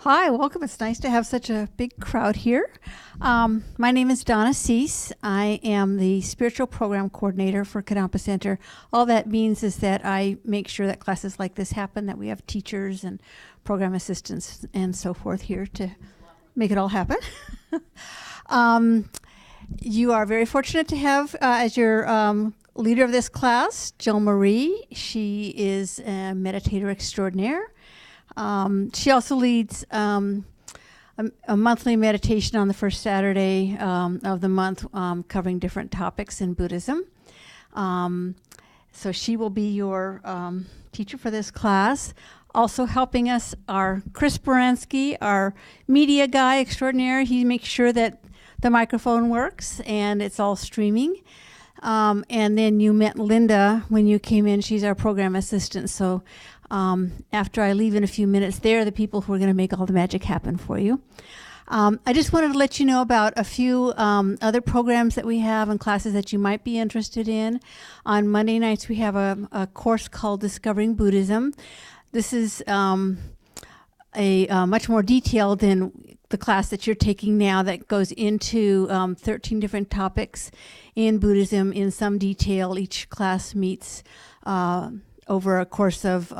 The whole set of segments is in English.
Hi, welcome. It's nice to have such a big crowd here. My name is Donna Cease. I am the spiritual program coordinator for Kadampa Center. All that means is that I make sure that classes like this happen, that we have teachers and program assistants and so forth here to make it all happen. You are very fortunate to have as your leader of this class, Jill Marie. She is a meditator extraordinaire. She also leads a monthly meditation on the first Saturday of the month, covering different topics in Buddhism. So she will be your teacher for this class. Also helping us are Chris Baranski, our media guy extraordinaire. He makes sure that the microphone works and it's all streaming. And then you met Linda when you came in. She's our program assistant. So after I leave in a few minutes, they're the people who are going to make all the magic happen for you. I just wanted to let you know about a few other programs that we have and classes that you might be interested in. On Monday nights, we have a course called Discovering Buddhism. This is a much more detailed than the class that you're taking now, that goes into 13 different topics in Buddhism in some detail. Each class meets over a course of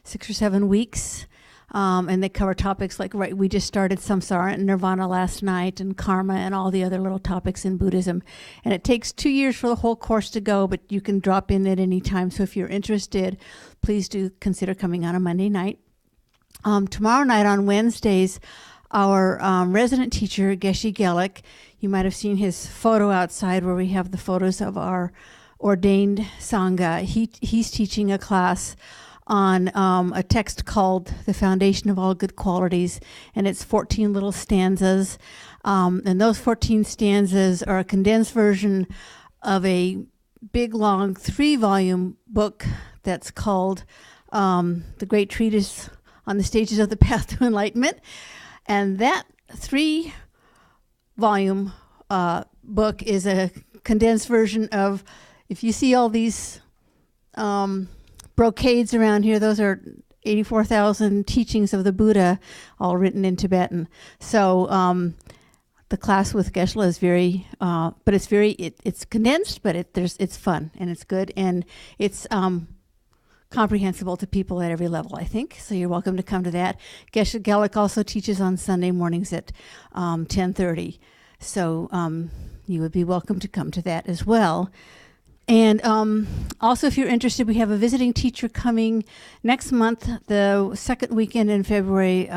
6 or 7 weeks. And they cover topics like, we just started Samsara and Nirvana last night, and karma and all the other little topics in Buddhism. And it takes 2 years for the whole course to go, but you can drop in at any time. So if you're interested, please do consider coming on a Monday night. Tomorrow night on Wednesdays, our resident teacher, Geshe Gelik, you might have seen his photo outside where we have the photos of our ordained Sangha. He's teaching a class on a text called The Foundation of All Good Qualities, and it's 14 little stanzas. And those 14 stanzas are a condensed version of a big, long 3-volume book that's called The Great Treatise on the Stages of the Path to Enlightenment. And that 3-volume book is a condensed version of, if you see all these brocades around here, those are 84,000 teachings of the Buddha, all written in Tibetan. So the class with Geshe is very, but it's condensed, but it's fun and it's good, and it's comprehensible to people at every level, I think. So you're welcome to come to that. Geshe Gelik also teaches on Sunday mornings at 10:30. So you would be welcome to come to that as well. And also, if you're interested, we have a visiting teacher coming next month, the second weekend in February,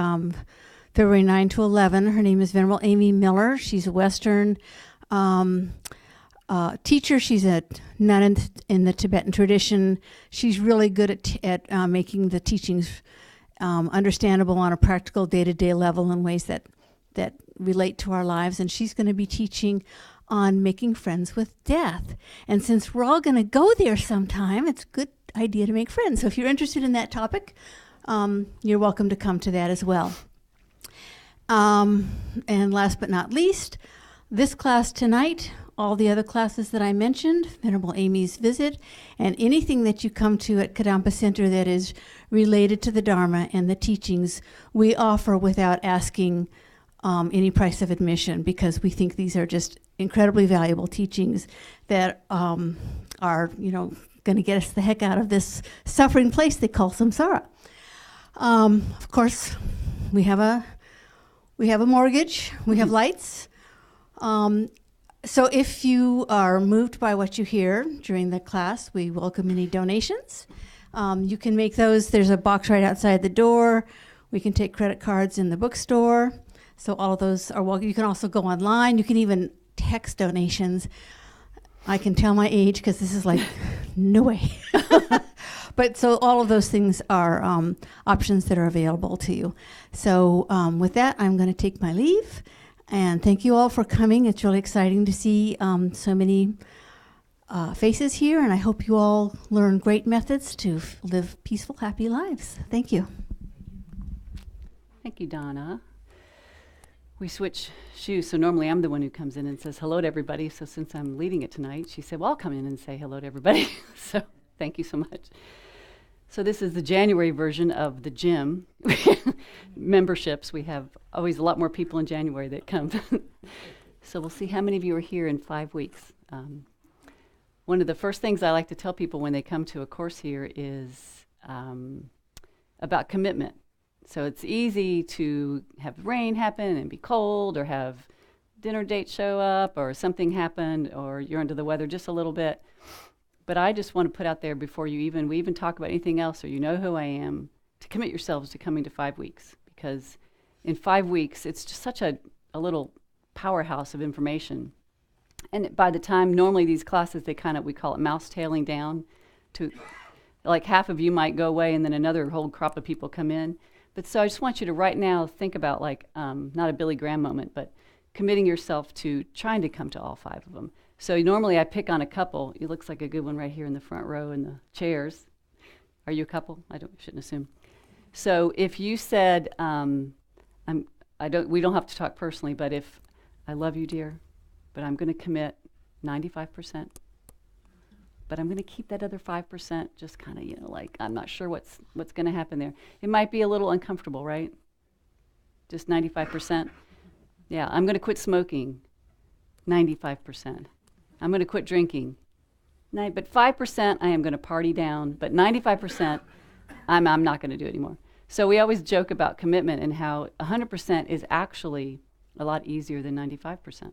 February 9 to 11. Her name is Venerable Amy Miller. She's a Western teacher. She's a nun in the Tibetan tradition. She's really good at making the teachings understandable on a practical day-to-day level in ways that relate to our lives. And she's going to be teaching on making friends with death. And since we're all going to go there sometime, it's a good idea to make friends. So if you're interested in that topic, you're welcome to come to that as well. And last but not least, this class tonight, all the other classes that I mentioned, Venerable Amy's visit, and anything that you come to at Kadampa Center that is related to the Dharma and the teachings, we offer without asking any price of admission, because we think these are just incredibly valuable teachings that are, going to get us the heck out of this suffering place they call samsara. Of course, we have a mortgage, we have lights. So if you are moved by what you hear during the class, we welcome any donations. You can make those. There's a box right outside the door. We can take credit cards in the bookstore. So all of those are welcome. You can also go online. You can even text donations. I can tell my age because this is like, no way. But so all of those things are options that are available to you. So with that, I'm going to take my leave. And thank you all for coming. It's really exciting to see so many faces here. And I hope you all learn great methods to live peaceful, happy lives. Thank you. Thank you, Donna. We switch shoes, so normally I'm the one who comes in and says hello to everybody. So since I'm leading it tonight, she said, well, I'll come in and say hello to everybody. So thank you so much. So this is the January version of the gym memberships. We have always a lot more people in January that come. So we'll see how many of you are here in 5 weeks. One of the first things I like to tell people when they come to a course here is about commitment. So it's easy to have rain happen and be cold, or have dinner date show up, or something happen, or you're under the weather just a little bit. But I just want to put out there before we even talk about anything else, or you know who I am, to commit yourselves to coming to 5 weeks. Because in 5 weeks, it's just such a little powerhouse of information. And by the time, normally these classes, we call it mouse tailing down to, like, half of you might go away and then another whole crop of people come in. But so I just want you to right now think about, like, not a Billy Graham moment, but committing yourself to trying to come to all 5 of them. So normally I pick on a couple. It looks like a good one right here in the front row in the chairs. Are you a couple? Shouldn't assume. So if you said, we don't have to talk personally, but if I love you, dear, but I'm going to commit 95%, but I'm going to keep that other 5% just kind of, like, I'm not sure what's going to happen there. It might be a little uncomfortable, right? Just 95%. Yeah, I'm going to quit smoking, 95%. I'm going to quit drinking, but 5% I am going to party down, but 95% I'm not going to do it anymore. So we always joke about commitment and how 100% is actually a lot easier than 95%.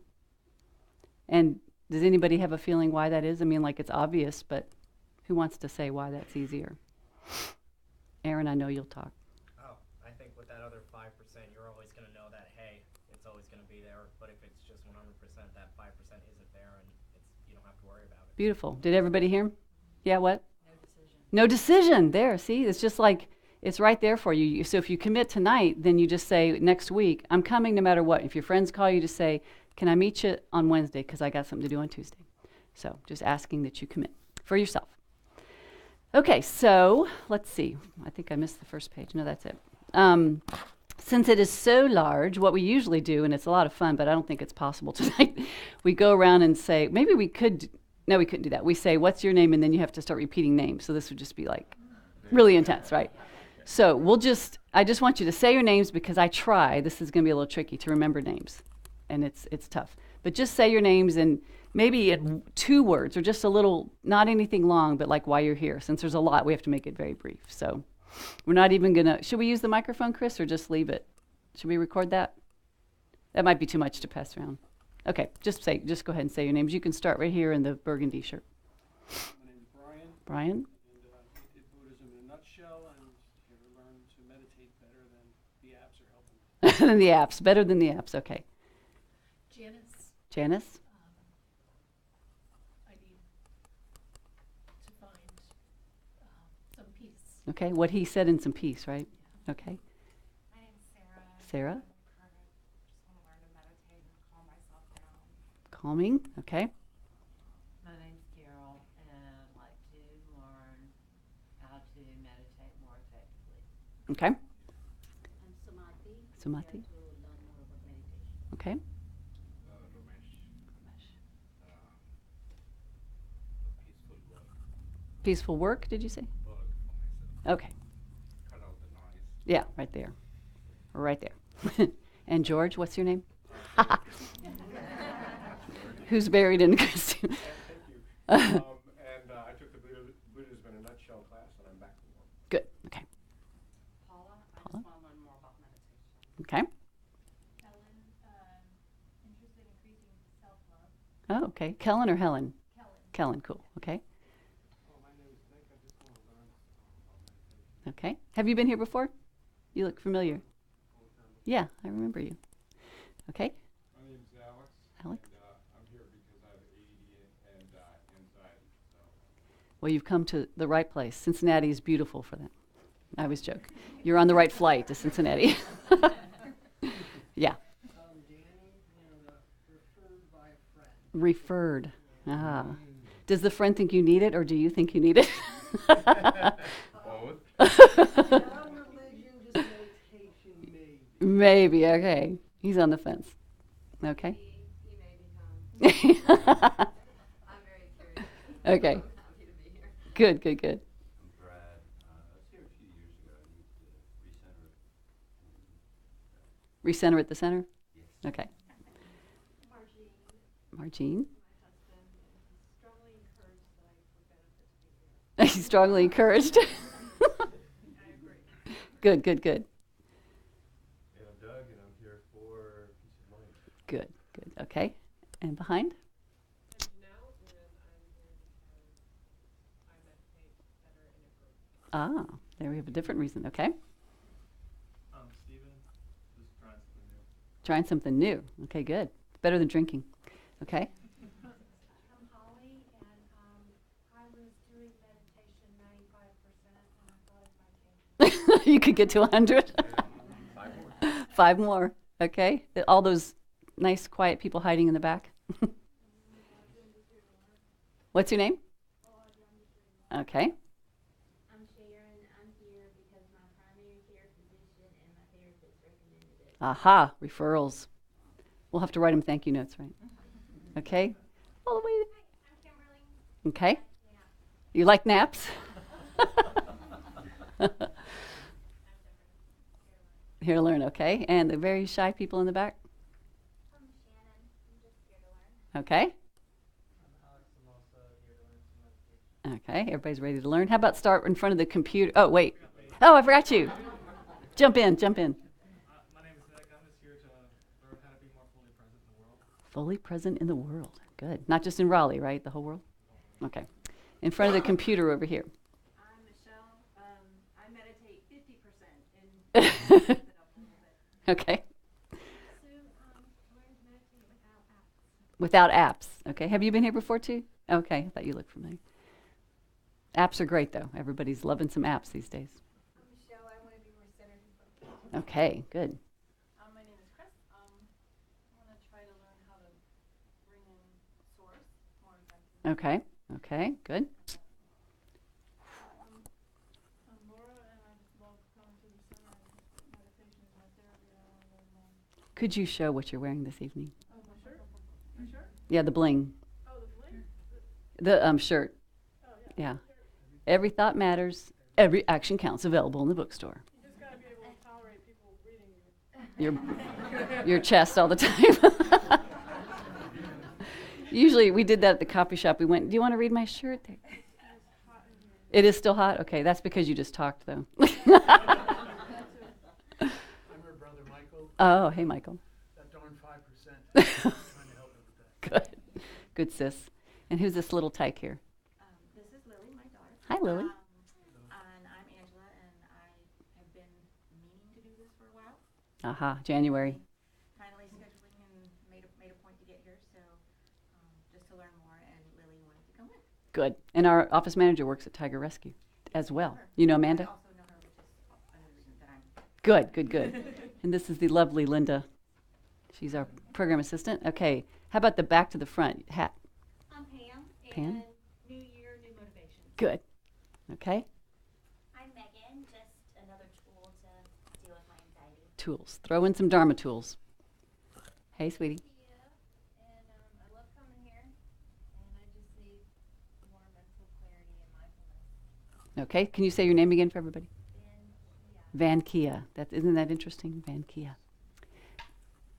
And does anybody have a feeling why that is? I mean, like, it's obvious, but who wants to say why that's easier? Aaron, I know you'll talk. Oh, I think with that other 5%, you're always going to know that, hey, it's always going to be there. But if it's just 100%, that 5% isn't there, and you don't have to worry about it. Beautiful. Did everybody hear? Yeah, what? No decision. No decision. There, see? It's just like, it's right there for you. So if you commit tonight, then you just say next week, I'm coming no matter what. If your friends call you to say, can I meet you on Wednesday because I got something to do on Tuesday? So just asking that you commit for yourself. Okay, so let's see. I think I missed the first page. No, that's it. Since it is so large, what we usually do, and it's a lot of fun, but I don't think it's possible tonight, we go around and say, maybe we could, no, we couldn't do that. We say, what's your name? And then you have to start repeating names. So this would just be like really intense, right? So I just want you to say your names because this is going to be a little tricky to remember names. And it's tough. But just say your names and maybe in 2 words or just a little, not anything long, but like why you're here. Since there's a lot, we have to make it very brief. So we're not even going to, should we use the microphone, Chris, or just leave it? Should we record that? That might be too much to pass around. Okay, just go ahead and say your names. You can start right here in the burgundy shirt. My name is Brian. Brian. And I did Buddhism in a nutshell, and here to learn to meditate better than the apps are helping. Than the apps, better than the apps, okay. Janice. I need to find some peace. Okay, what he said in some peace, right? Okay. My name's Sarah. Sarah. I'm incarnate. Just want to learn to meditate and calm myself down. Calming, okay. My name's Carol, and I'd like to learn how to meditate more effectively. Okay. I'm Sumati. Sumati. To learn more about meditation. Okay. Peaceful work, did you say? Okay. Cut out the noise. Yeah, right there. Right there. And George, what's your name? Who's buried in the costume? Thank you. I took the Buddhism in a nutshell class, and I'm back to work. Good, okay. Paula, I just Paula? want to learn more about meditation. Okay. Helen, interested in increasing self-love. Oh, okay. Kellen or Helen? Helen. Kellen, cool. Okay. My name is Nick. I just want to learn about meditation. Okay. Have you been here before? You look familiar. Yeah, I remember you. Okay. My name's Alex. Alex. And, I'm here because I have ADD and anxiety. So. Well, you've come to the right place. Cincinnati is beautiful for that. I always joke. You're on the right flight to Cincinnati. Yeah. Danny, and referred by a friend. Referred. Ah. Does the friend think you need it, or do you think you need it? Both. Non-religion, just meditation, maybe. Maybe, okay. He's on the fence. Okay. He may become. I'm very curious. Okay. I'm happy to be here. Good, good, good. I'm Brad. Recenter at the center? Yes. Okay. Margie, Margine? my husband, and strongly encouraged that I would benefit to be here. He's strongly encouraged. I agree. Good, good, good. And I'm Doug, and I'm here for peace of mind. Good, good. Okay. And behind? Ah, there we have a different reason. Okay. Steven, just trying something new. Trying something new. Okay, good. Better than drinking. Okay. I'm Holly, and I was doing meditation 95%, and I thought if I could You could get to 100. Five more. 5 more. Okay. All those nice, quiet people hiding in the back. What's your name? Okay. I'm Sharon. I'm here because my primary care physician and my therapist recommended it. Aha, referrals. We'll have to write them thank you notes, right? Okay. All the way. I'm Kimberly. Okay. Yeah. You like naps? Here to learn, okay. And the very shy people in the back? I'm Shannon. I'm just here to learn. Okay. Okay, everybody's ready to learn. How about start in front of the computer? Oh, wait. Oh, I forgot you. Jump in, jump in. My name is Nick. I'm just here to learn how to be more fully present in the world. Fully present in the world. Good. Not just in Raleigh, right? The whole world? Okay. In front of the computer over here. I'm Michelle. I meditate 50% and Okay. So, learn to meditate without apps. Without apps. Okay. Have you been here before too? Okay. I thought you looked familiar. Apps are great though. Everybody's loving some apps these days. I'm Michelle. I want to be more centered and focused. Okay. Good. My name is Chris. I want to try to learn how to bring in source more effectively. Okay. Okay. Good. I'm Laura, and I just love coming to the center, and meditation is my therapy, and I want to learn more. Could you show what you're wearing this evening? Oh, my shirt? My shirt? Yeah, the bling. Oh, the bling? The shirt. Oh, yeah. Yeah. Every thought matters. Every action counts. Available in the bookstore. You just got to be able to tolerate people reading you. Your chest all the time. Usually we did that at the coffee shop. We went, do you want to read my shirt? There. It is still hot? Okay, that's because you just talked, though. I'm her brother Michael, Oh, hey, Michael. that darn 5%. Trying to help her with that. Good. Good, sis. And who's this little tyke here? this is Lily, my daughter. Hi, Lily. And I'm Angela, and I have been meaning to do this for a while. Aha, January. Finally scheduling and made a point to get here, so just to learn more, and Lily wanted to come with. Good. And our office manager works at Tiger Rescue as well. You know I Amanda? also know her, which is another reason that I'm Good, good, good. And this is the lovely Linda. She's our program assistant. Okay. How about the back to the front hat? I'm Pam. Pam? And new year, new motivations. Good. Okay. I'm Megan. Just another tool to deal with my anxiety. Tools. Throw in some Dharma tools. Hey, sweetie. And I love coming here, and I just need more mental clarity and mindfulness. Okay. Can you say your name again for everybody? And Van Kia. Isn't that interesting? Van Kia.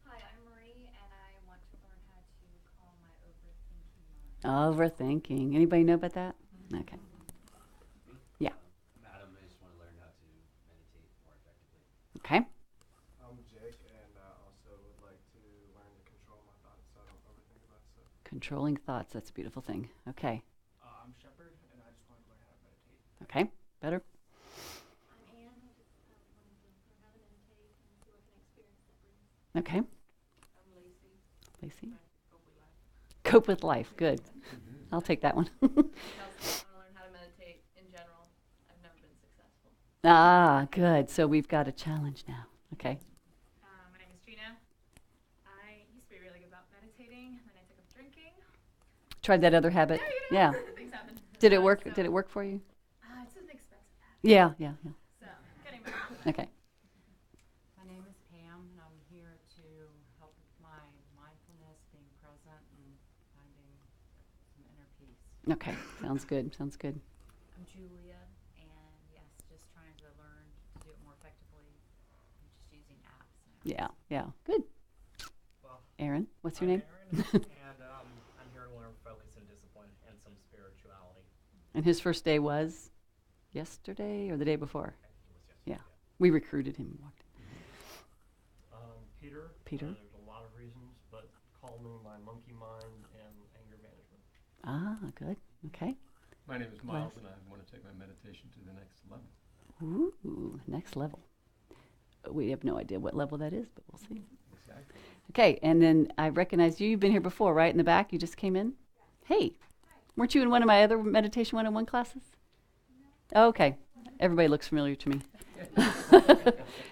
hi, I'm Marie, and I want to learn how to calm my overthinking mind. Overthinking. Anybody know about that? Okay. Yeah. I'm Adam. I just want to learn how to meditate more effectively. Okay. I'm Jake, and I also would like to learn to control my thoughts so I don't overthink about stuff. Controlling thoughts. That's a beautiful thing. Okay. I'm Shepard, and I just want to learn how to meditate. Okay. Better. I'm Anne. I just wanted to learn how to meditate and see what kind of experience that brings. Okay. I'm Lacey. Lacey. Cope with life. Cope with life. Good. I'll take that one. I want to learn how to meditate in general. I've never been successful. Ah, good. So we've got a challenge now. Okay. My name is Gina. I used to be really good about meditating, and then I took up drinking. Tried that other habit. Yeah. Things happen. Did it work? So, Did it work for you? It's an expensive habit, Yeah. Yeah. Yeah. so getting back. Okay. My name is Pam, and I'm here to help with my mindfulness, being present, and finding some inner peace. Okay. Sounds good. Sounds good. I'm Julia, and yes, just trying to learn to do it more effectively, and just using apps now. Yeah, yeah. Good. Well, Aaron, what's your I'm name? Aaron, and I'm here to learn focus and discipline and some spirituality. And his first day was yesterday or the day before? I think it was Yeah. yesterday. We recruited him. Peter. Peter. There's a lot of reasons, but calming my monkey mind and anger management. Ah, good. Okay. My name is Miles, and I want to take my meditation to the next level. Ooh, next level. We have no idea what level that is, but we'll see. Exactly. Okay, and then I recognize you. You've been here before, right? In the back, you just came in? Hey, weren't you in one of my other meditation 101 classes? Oh, okay. Everybody looks familiar to me.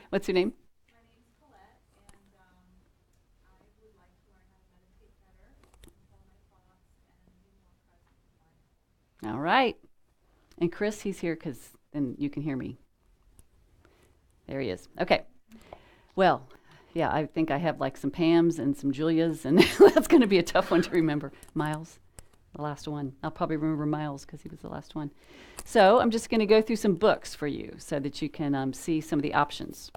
What's your name? My name's Colette, and I would like to learn how to meditate better, control my thoughts, and be more present and mindful. All right. And Chris, he's here because then you can hear me. There he is. Okay. Well, yeah, I think I have like some Pams and some Julias, and that's going to be a tough one to remember. Miles, the last one. I'll probably remember Miles because he was the last one. So I'm just going to go through some books for you so that you can see some of the options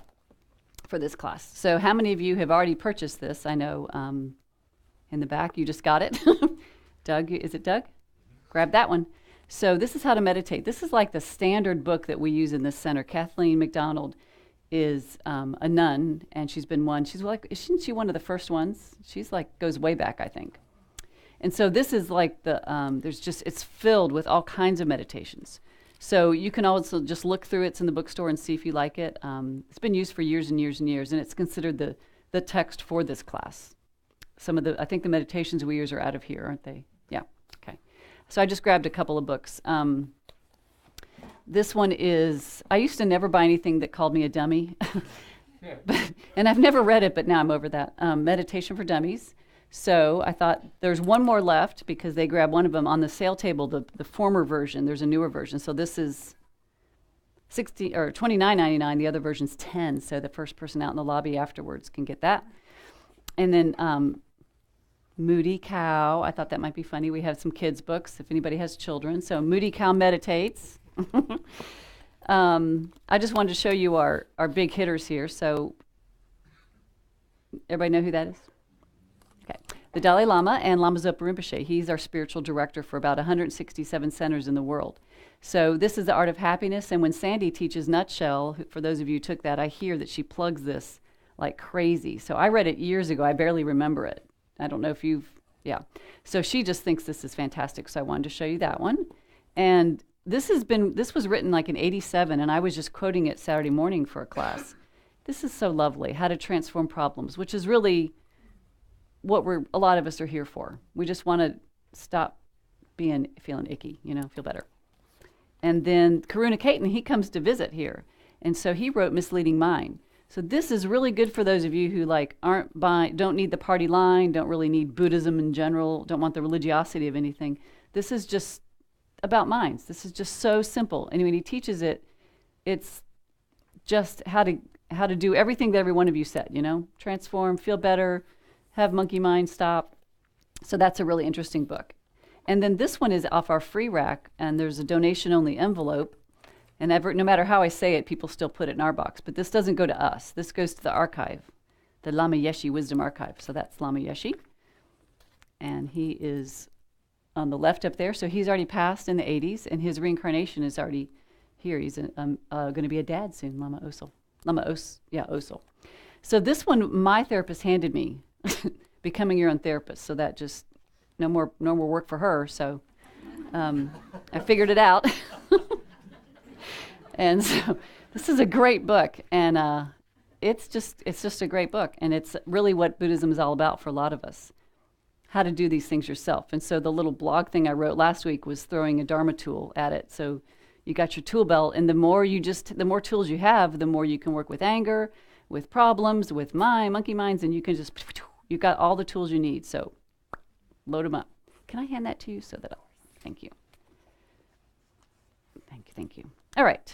for this class. So how many of you have already purchased this? I know in the back, you just got it. Doug, is it Doug? Grab that one. So this is how to meditate. This is like the standard book that we use in this center. Kathleen McDonald is a nun, and she's been one. She's like, isn't she one of the first ones? She's like, goes way back, I think. And so this is like the, it's filled with all kinds of meditations. So you can also just look through it. It's in the bookstore and see if you like it. It's been used for years and years and years, and it's considered the text for this class. I think the meditations we use are out of here, aren't they? Yeah, okay. So I just grabbed a couple of books. This one is, I used to never buy anything that called me a dummy. And I've never read it, but now I'm over that. Meditation for Dummies. So I thought there's one more left because they grabbed one of them on the sale table, the former version. There's a newer version. So this is $29.99. The other version's $10. So the first person out in the lobby afterwards can get that. And then Moody Cow. I thought that might be funny. We have some kids' books if anybody has children. So Moody Cow Meditates. I just wanted to show you our big hitters here. So everybody know who that is? Okay. The Dalai Lama and Lama Zopa Rinpoche. He's our spiritual director for about 167 centers in the world. So this is The Art of Happiness. And when Sandy teaches Nutshell, for those of you who took that, I hear that she plugs this like crazy. So I read it years ago. I barely remember it. I don't know if yeah. So she just thinks this is fantastic. So I wanted to show you that one. And this was written like in '87, and I was just quoting it Saturday morning for a class. This is so lovely, How to Transform Problems, which is really what a lot of us are here for. We just want to stop feeling icky, feel better. And then Karuna Keaton, he comes to visit here. And so he wrote Misleading Mind. So this is really good for those of you who don't need the party line, don't really need Buddhism in general, don't want the religiosity of anything. This is just about minds. This is just so simple. And when he teaches it, it's just how to do everything that every one of you said, transform, feel better, have monkey mind stop. So that's a really interesting book. And then this one is off our free rack, and there's a donation-only envelope. And no matter how I say it, people still put it in our box. But this doesn't go to us. This goes to the archive, the Lama Yeshe Wisdom Archive. So that's Lama Yeshe. And he is on the left up there. So he's already passed in the 80s, and his reincarnation is already here. He's going to be a dad soon, Lama Osel. Osel. So this one, my therapist handed me, Becoming Your Own Therapist. So that just, no more work for her. So I figured it out. And so this is a great book, and it's just a great book, and it's really what Buddhism is all about for a lot of us, how to do these things yourself. And so the little blog thing I wrote last week was throwing a Dharma tool at it. So you got your tool belt, and the more tools you have, the more you can work with anger, with problems, with monkey minds, and you got all the tools you need. So load them up. Can I hand that to you so that thank you. Thank you. All right.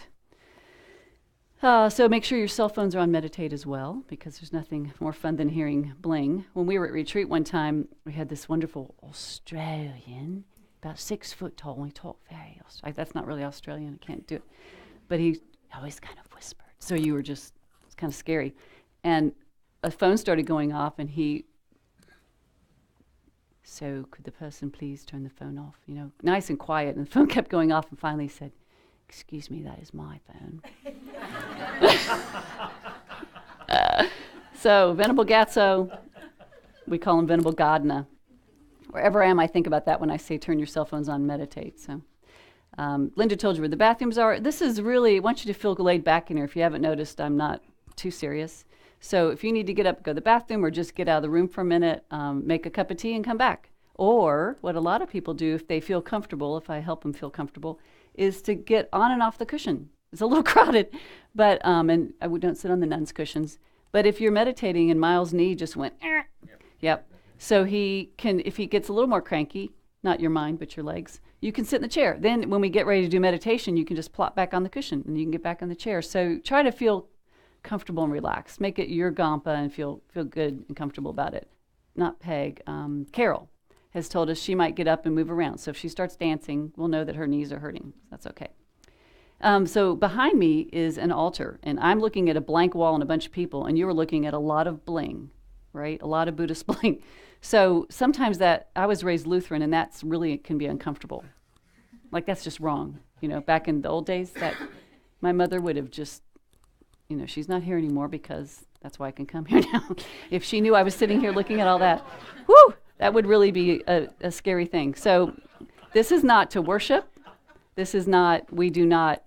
So make sure your cell phones are on meditate as well, because there's nothing more fun than hearing bling. When we were at retreat one time, we had this wonderful Australian, about 6 foot tall, and he talked very, that's not really Australian, I can't do it. But he always kind of whispered. So it's kind of scary. And a phone started going off, and so could the person please turn the phone off? You know, nice and quiet. And the phone kept going off, and finally he said, "Excuse me, that is my phone." So Venable Gatso, we call him Venable Godna. Wherever I am, I think about that when I say turn your cell phones on, meditate. So Linda told you where the bathrooms are. This is really, I want you to feel laid back in here. If you haven't noticed, I'm not too serious. So if you need to get up, go to the bathroom, or just get out of the room for a minute, make a cup of tea and come back. Or what a lot of people do if they feel comfortable, if I help them feel comfortable, is to get on and off the cushion. It's a little crowded, but and I don't sit on the nun's cushions. But if you're meditating and Miles' knee just went, yep. So he can, if he gets a little more cranky, not your mind, but your legs, you can sit in the chair. Then when we get ready to do meditation, you can just plop back on the cushion and you can get back on the chair. So try to feel comfortable and relaxed. Make it your Gampa and feel good and comfortable about it. Not Peg. Carol has told us she might get up and move around. So if she starts dancing, we'll know that her knees are hurting. That's okay. So behind me is an altar, and I'm looking at a blank wall and a bunch of people, and you were looking at a lot of bling, right? A lot of Buddhist bling. So sometimes I was raised Lutheran, and that's really, it can be uncomfortable. Like, that's just wrong. You know, back in the old days, that my mother would have just, you know, she's not here anymore because that's why I can come here now. If she knew I was sitting here looking at all that, whoo, that would really be a scary thing. So this is not to worship. This is not, we do not,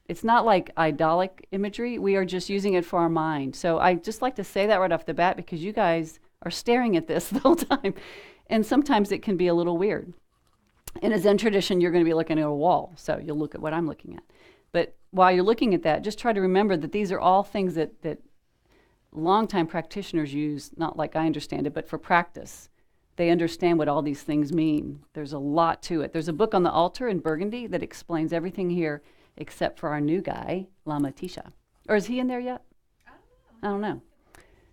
it's not like idolic imagery. We are just using it for our mind. So I just like to say that right off the bat because you guys are staring at this the whole time. And sometimes it can be a little weird. In a Zen tradition, you're going to be looking at a wall. So you'll look at what I'm looking at. But while you're looking at that, just try to remember that these are all things that longtime practitioners use, not like I understand it, but for practice. They understand what all these things mean. There's a lot to it. There's a book on the altar in Burgundy that explains everything here except for our new guy, Lama Tisha. Or is he in there yet? I don't know.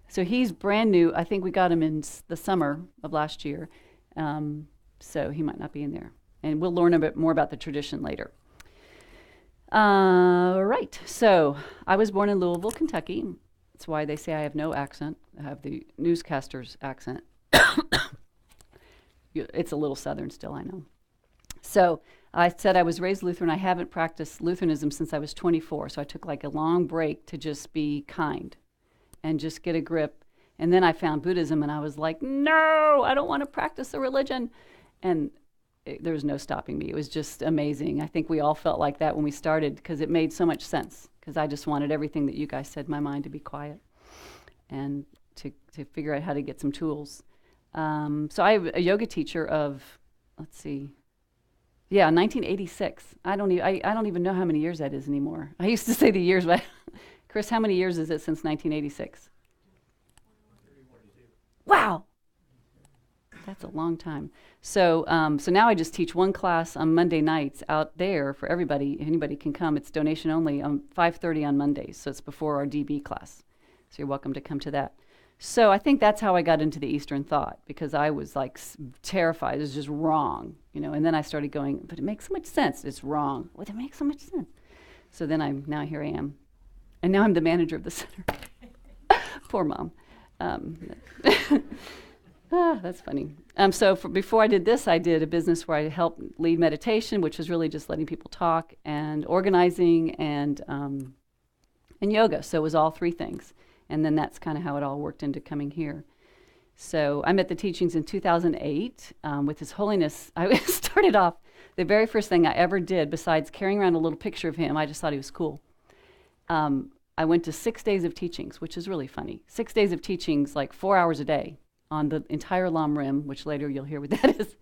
So he's brand new. I think we got him in the summer of last year. So he might not be in there. And we'll learn a bit more about the tradition later. Right. So I was born in Louisville, Kentucky. That's why they say I have no accent. I have the newscaster's accent. It's a little Southern still, I know. So I said I was raised Lutheran. I haven't practiced Lutheranism since I was 24. So I took like a long break to just be kind and just get a grip. And then I found Buddhism and I was like, no, I don't want to practice a religion. And there was no stopping me. It was just amazing. I think we all felt like that when we started because it made so much sense because I just wanted everything that you guys said, my mind to be quiet and to figure out how to get some tools. So I have a yoga teacher of, 1986. I don't even know how many years that is anymore. I used to say the years, but Chris, how many years is it since 1986? Wow, that's a long time. So now I just teach one class on Monday nights out there for everybody. Anybody can come. It's donation only on 5:30 on Mondays. So it's before our DB class. So you're welcome to come to that. So I think that's how I got into the Eastern thought because I was like terrified. It was just wrong, you know. And then I started going, but it makes so much sense. It's wrong. Well, it makes so much sense. So then now here I am, and now I'm the manager of the center. Poor mom. That's funny. So before I did this, I did a business where I helped lead meditation, which was really just letting people talk and organizing and yoga. So it was all three things. And then that's kind of how it all worked into coming here. So I met the teachings in 2008 with His Holiness. I started off, the very first thing I ever did, besides carrying around a little picture of him, I just thought he was cool. I went to 6 days of teachings, which is really funny. 6 days of teachings, like 4 hours a day on the entire Lam Rim, which later you'll hear what that is.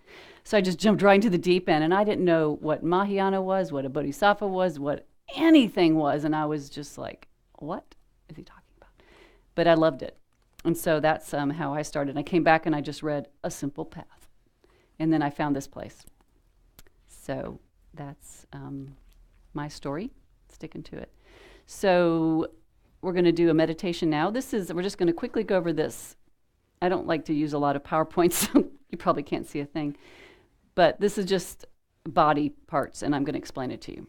So I just jumped right into the deep end, and I didn't know what Mahayana was, what a Bodhisattva was, what anything was, and I was just like, what is he talking about? But I loved it. And so that's how I started. I came back and I just read A Simple Path. And then I found this place. So that's my story, sticking to it. So we're going to do a meditation now. We're just going to quickly go over this. I don't like to use a lot of PowerPoints, so you probably can't see a thing. But this is just body parts, and I'm going to explain it to you.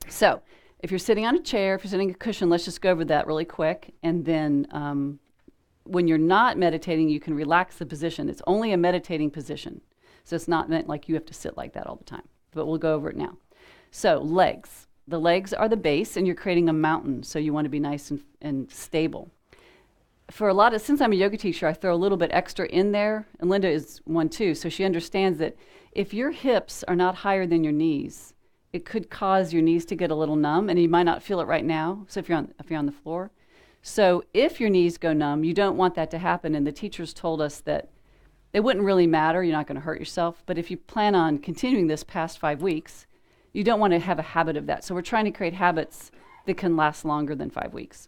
So if you're sitting on a chair, if you're sitting on a cushion, let's just go over that really quick. And then when you're not meditating, you can relax the position. It's only a meditating position. So it's not meant like you have to sit like that all the time. But we'll go over it now. So legs. The legs are the base, and you're creating a mountain. So you want to be nice and stable. Since I'm a yoga teacher, I throw a little bit extra in there. And Linda is one too. So she understands that if your hips are not higher than your knees, it could cause your knees to get a little numb, and you might not feel it right now. So if you're on the floor. So if your knees go numb, you don't want that to happen. And the teachers told us that it wouldn't really matter. You're not going to hurt yourself. But if you plan on continuing this past 5 weeks, you don't want to have a habit of that. So we're trying to create habits that can last longer than 5 weeks.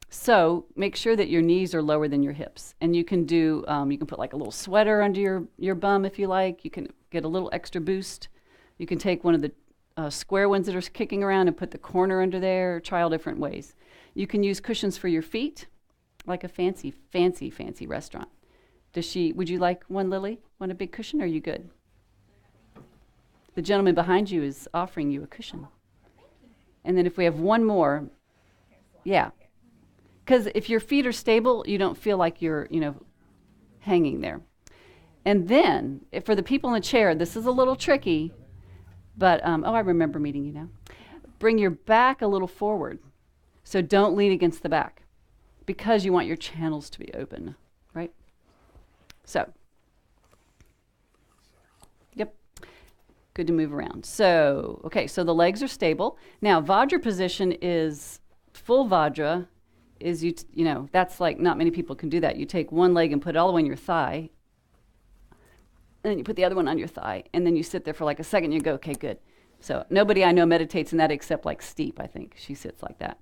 So make sure that your knees are lower than your hips. And you can you can put like a little sweater under your bum if you like. You can get a little extra boost. You can take one of the square ones that are kicking around and put the corner under there. Try all different ways. You can use cushions for your feet, like a fancy restaurant. Would you like one, Lily? Want a big cushion, or are you good? The gentleman behind you is offering you a cushion. And then if we have one more, yeah. Because if your feet are stable, you don't feel like you're, hanging there. And then, for the people in the chair, this is a little tricky, but, I remember meeting you now. Bring your back a little forward. So don't lean against the back, because you want your channels to be open, right? So, yep, good to move around. So, okay, so the legs are stable. Now, Vajra position is, full Vajra is, that's like, not many people can do that. You take one leg and put it all the way on your thigh, and then you put the other one on your thigh, and then you sit there for like a second, and you go, okay, good. So nobody I know meditates in that except like Steep, I think. She sits like that.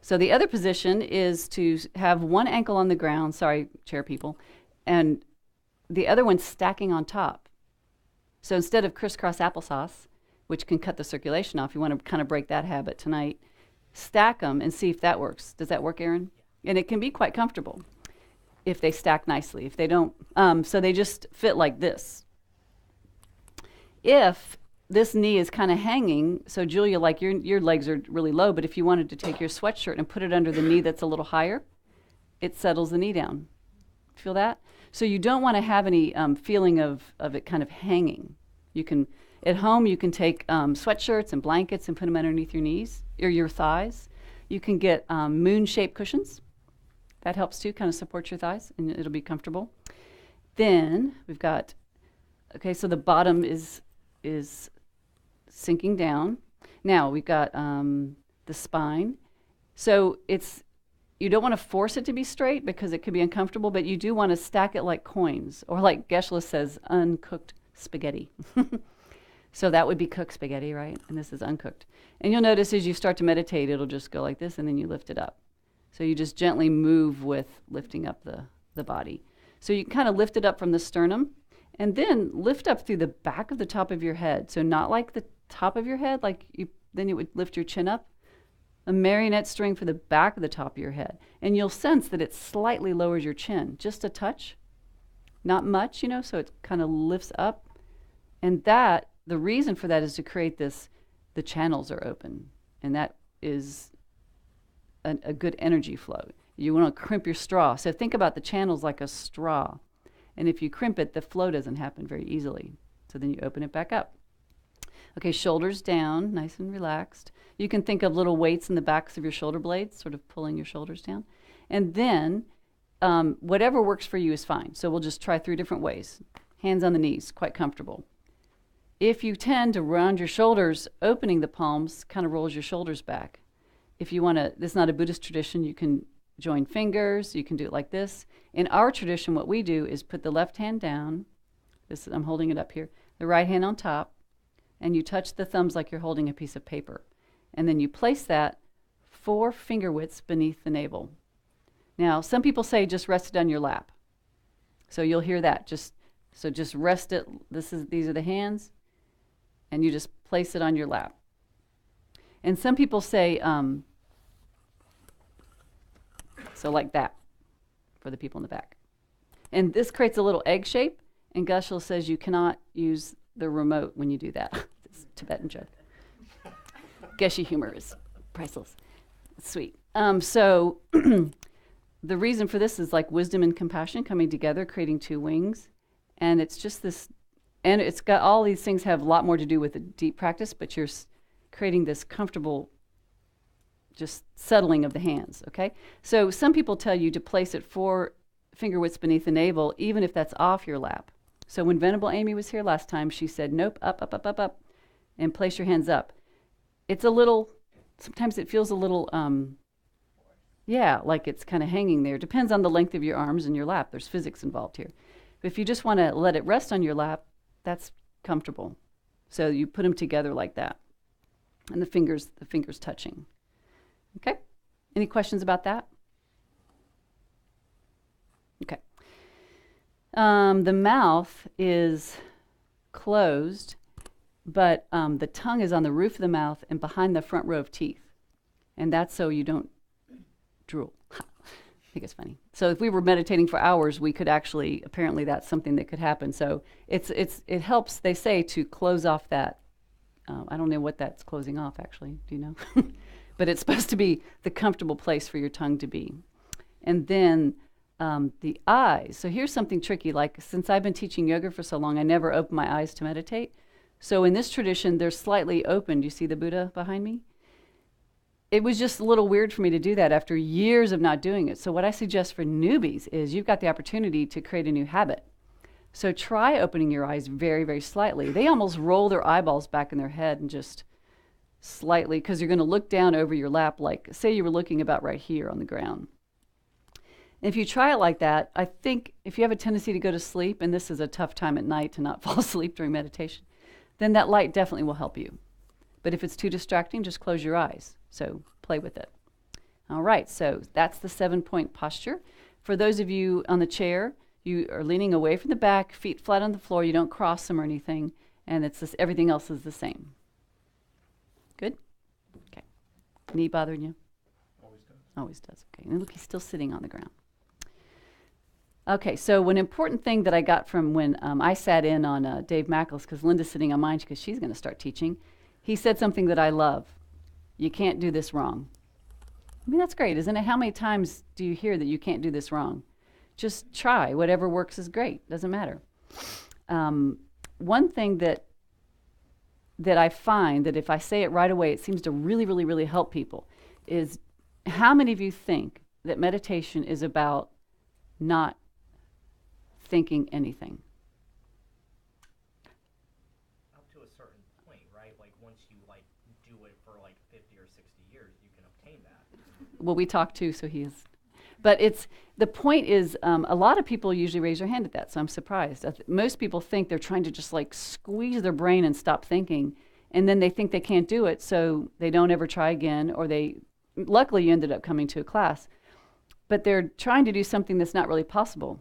So the other position is to have one ankle on the ground, sorry, chair people, and the other one stacking on top. So instead of crisscross applesauce, which can cut the circulation off, you want to kind of break that habit tonight, stack them and see if that works. Does that work, Erin? And it can be quite comfortable if they stack nicely. If they don't, so they just fit like this. If this knee is kind of hanging, so Julia, like your legs are really low, but if you wanted to take your sweatshirt and put it under the knee that's a little higher, it settles the knee down. Feel that? So you don't want to have any feeling of it kind of hanging. You can, at home, you can take sweatshirts and blankets and put them underneath your knees or your thighs. You can get moon-shaped cushions. That helps too, kind of support your thighs, and it'll be comfortable. Then we've got, okay, so the bottom is sinking down. Now we've got the spine. So you don't want to force it to be straight because it could be uncomfortable, but you do want to stack it like coins, or like Geshe says, uncooked spaghetti. So that would be cooked spaghetti, right? And this is uncooked. And you'll notice as you start to meditate, it'll just go like this, and then you lift it up. So you just gently move with lifting up the body. So you can kind of lift it up from the sternum, and then lift up through the back of the top of your head. So not like the top of your head, then you would lift your chin up. A marionette string for the back of the top of your head. And you'll sense that it slightly lowers your chin, just a touch. Not much, so it kind of lifts up. And the reason for that is to create the channels are open. And that is a good energy flow. You want to crimp your straw. So think about the channels like a straw. And if you crimp it, the flow doesn't happen very easily. So then you open it back up. Okay, shoulders down, nice and relaxed. You can think of little weights in the backs of your shoulder blades, sort of pulling your shoulders down. And then whatever works for you is fine. So we'll just try 3 different ways. Hands on the knees, quite comfortable. If you tend to round your shoulders, opening the palms kind of rolls your shoulders back. If you want to, this is not a Buddhist tradition, you can join fingers, you can do it like this. In our tradition, what we do is put the left hand down, I'm holding it up here, the right hand on top, and you touch the thumbs like you're holding a piece of paper. And then you place that 4 finger widths beneath the navel. Now, some people say just rest it on your lap. So you'll hear that. Just rest it. These are the hands, and you just place it on your lap. And some people say, so like that, for the people in the back. And this creates a little egg shape, and Geshe says you cannot use the remote when you do that. It's a Tibetan joke. Geshe humor is Priceless. Sweet. So the reason for this is like wisdom and compassion coming together, creating two wings. And it's just this, and it's got all these things have a lot more to do with the deep practice, but you're creating this comfortable just settling of the hands, okay? So some people tell you to place it 4 finger widths beneath the navel, even if that's off your lap. So when Venerable Amy was here last time, she said, nope, up, up, up, up, up, and place your hands up. It's a little, sometimes it feels a little, yeah, like it's kind of hanging there. Depends on the length of your arms and your lap. There's physics involved here. But if you just want to let it rest on your lap, that's comfortable. So you put them together like that. And the fingers touching. Okay? Any questions about that? Okay. The mouth is closed, but the tongue is on the roof of the mouth and behind the front row of teeth. And that's so you don't drool. I think it's funny. So if we were meditating for hours, we could actually, apparently that's something that could happen. So it helps, they say, to close off that. I don't know what that's closing off, actually. Do you know? But it's supposed to be the comfortable place for your tongue to be. And then the eyes. So here's something tricky. Like, since I've been teaching yoga for so long, I never open my eyes to meditate. So in this tradition, they're slightly open. Do you see the Buddha behind me? It was just a little weird for me to do that after years of not doing it. So what I suggest for newbies is you've got the opportunity to create a new habit. So try opening your eyes very, very slightly. They almost roll their eyeballs back in their head and just slightly, because you're going to look down over your lap, like say you were looking about right here on the ground. And if you try it like that, I think if you have a tendency to go to sleep, and this is a tough time at night to not fall asleep during meditation, then that light definitely will help you. But if it's too distracting, just close your eyes. So play with it. All right, so that's the 7-point posture. For those of you on the chair, you are leaning away from the back, feet flat on the floor. You don't cross them or anything, and it's this, everything else is the same. Good? Okay. Knee bothering you? Always does. Always does. Okay. And look, he's still sitting on the ground. Okay, so an important thing that I got from when I sat in on Dave Mackles, because Linda's sitting on mine because she's going to start teaching, he said something that I love. You can't do this wrong. I mean, that's great, isn't it? How many times do you hear that you can't do this wrong? Just try. Whatever works is great. Doesn't matter. One thing that I find that if I say it right away, it seems to really, really, really help people is, how many of you think that meditation is about not thinking anything? Up to a certain point, right? Like once you like do it for like 50 or 60 years, you can obtain that. Well, we talked too, so he is. But the point is, a lot of people usually raise their hand at that, so I'm surprised. Most people think they're trying to just like squeeze their brain and stop thinking, and then they think they can't do it, so they don't ever try again, or luckily you ended up coming to a class, but they're trying to do something that's not really possible.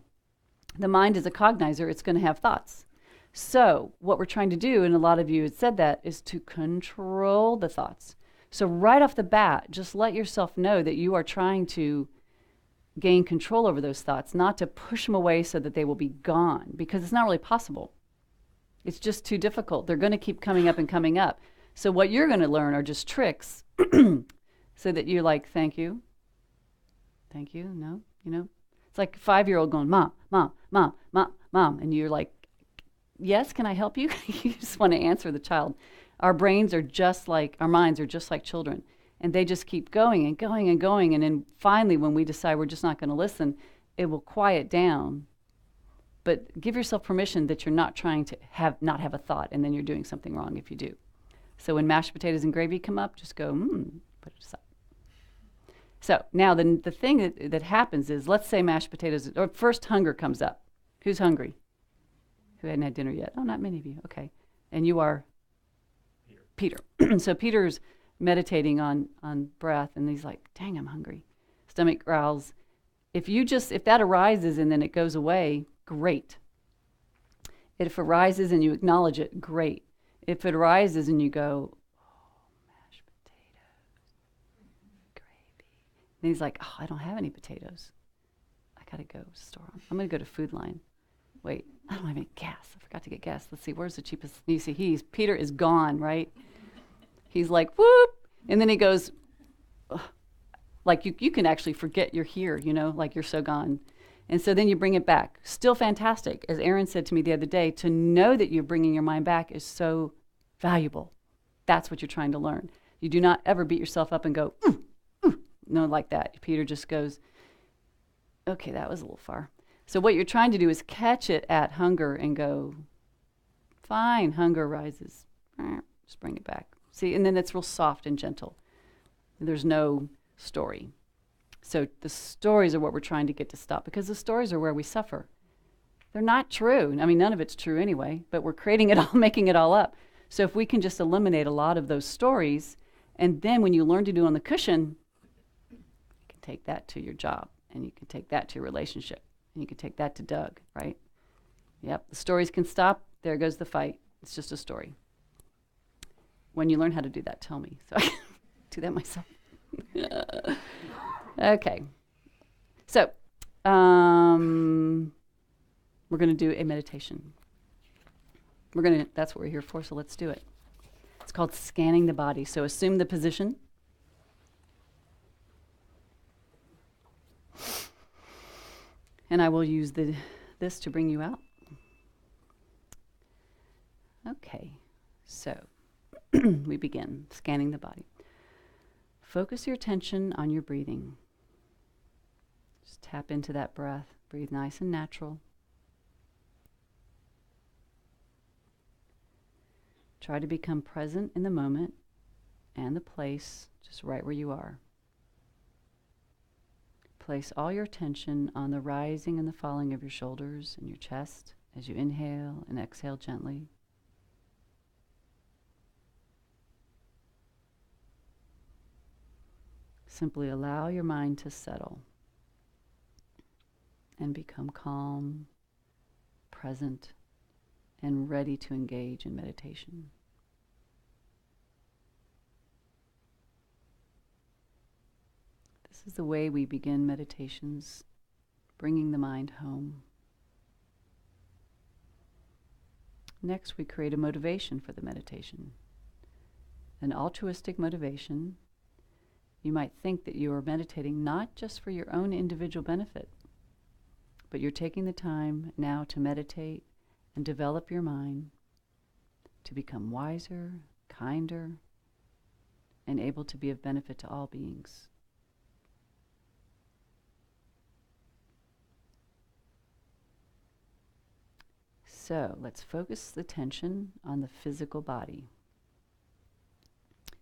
The mind is a cognizer. It's going to have thoughts. So what we're trying to do, and a lot of you had said that, is to control the thoughts. So right off the bat, just let yourself know that you are trying to gain control over those thoughts, not to push them away so that they will be gone, because it's not really possible. It's just too difficult. They're going to keep coming up and coming up. So what you're going to learn are just tricks so that you're like, thank you, no, you know. It's like a 5-year-old going, mom, mom, mom, mom, mom, and you're like, yes, can I help you? You just want to answer the child. Our minds are just like children. And they just keep going and going and going. And then finally, when we decide we're just not going to listen, it will quiet down. But give yourself permission that you're not trying to not have a thought, and then you're doing something wrong if you do. So when mashed potatoes and gravy come up, just go, put it aside. So now the thing that happens is, let's say mashed potatoes, or first hunger comes up. Who's hungry? Who hadn't had dinner yet? Oh, not many of you. Okay. And you are? Peter. So Peter's meditating on breath, and he's like, dang, I'm hungry. Stomach growls. If that arises and then it goes away, great. If it arises and you acknowledge it, great. If it arises and you go, mashed potatoes, gravy. And he's like, I don't have any potatoes. I gotta go store them. I'm gonna go to Food Line. Wait, I don't have any gas. I forgot to get gas. Let's see, where's the cheapest? You see, Peter is gone, right? He's like, whoop. And then he goes, Like you can actually forget you're here, like you're so gone. And so then you bring it back. Still fantastic. As Aaron said to me the other day, to know that you're bringing your mind back is so valuable. That's what you're trying to learn. You do not ever beat yourself up and go, no, like that. Peter just goes, okay, that was a little far. So what you're trying to do is catch it at hunger and go, fine, hunger rises. Just bring it back. See, and then it's real soft and gentle. There's no story. So the stories are what we're trying to get to stop, because the stories are where we suffer. They're not true. I mean, none of it's true anyway, but we're creating it all, making it all up. So if we can just eliminate a lot of those stories, and then when you learn to do on the cushion, you can take that to your job, and you can take that to your relationship, and you can take that to Doug, right? Yep, the stories can stop. There goes the fight. It's just a story. When you learn how to do that, tell me, so I can do that myself. Okay, so we're going to do a meditation. That's what we're here for, so let's do it. It's called scanning the body. So assume the position. And I will use this to bring you out. Okay, so we begin scanning the body. Focus your attention on your breathing. Just tap into that breath. Breathe nice and natural. Try to become present in the moment and the place, just right where you are. Place all your attention on the rising and the falling of your shoulders and your chest as you inhale and exhale gently. Simply allow your mind to settle and become calm, present, and ready to engage in meditation. This is the way we begin meditations, bringing the mind home. Next, we create a motivation for the meditation. An altruistic motivation. You might think that you are meditating not just for your own individual benefit, but you're taking the time now to meditate and develop your mind to become wiser, kinder, and able to be of benefit to all beings. So let's focus the attention on the physical body.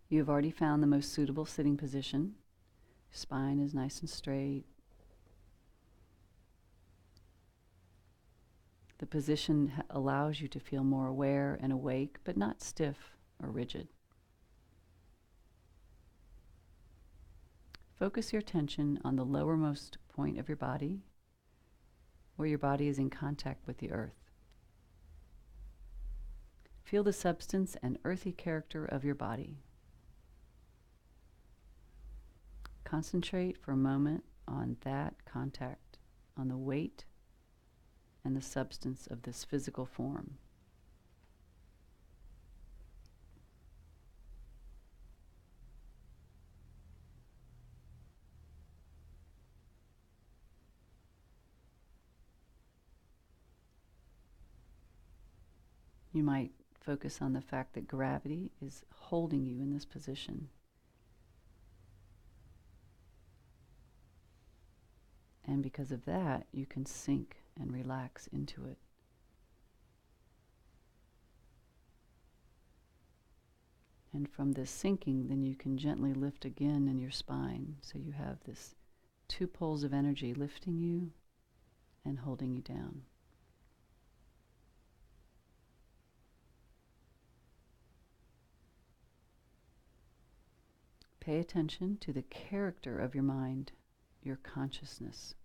You have already found the most suitable sitting position. Spine is nice and straight. The position allows you to feel more aware and awake, but not stiff or rigid. Focus your attention on the lowermost point of your body, where your body is in contact with the earth. Feel the substance and earthy character of your body. Concentrate for a moment on that contact, on the weight and the substance of this physical form. You might focus on the fact that gravity is holding you in this position. And because of that, you can sink and relax into it. And from this sinking, then you can gently lift again in your spine. So you have this two poles of energy lifting you and holding you down. Pay attention to the character of your mind, your consciousness.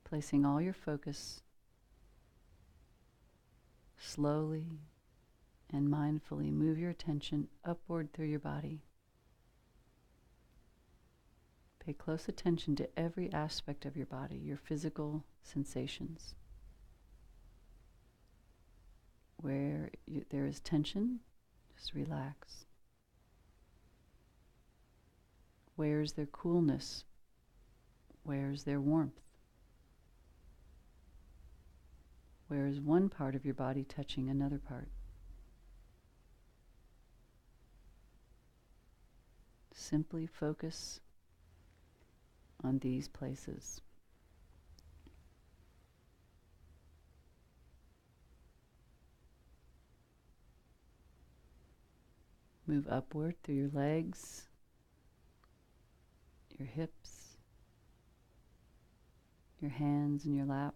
Placing all your focus slowly and mindfully move your attention upward through your body. Pay close attention to every aspect of your body, your physical sensations. Where there is tension, just relax. Where's their coolness? Where's their warmth? Where is one part of your body touching another part? Simply focus on these places. Move upward through your legs, your hips, your hands in your lap.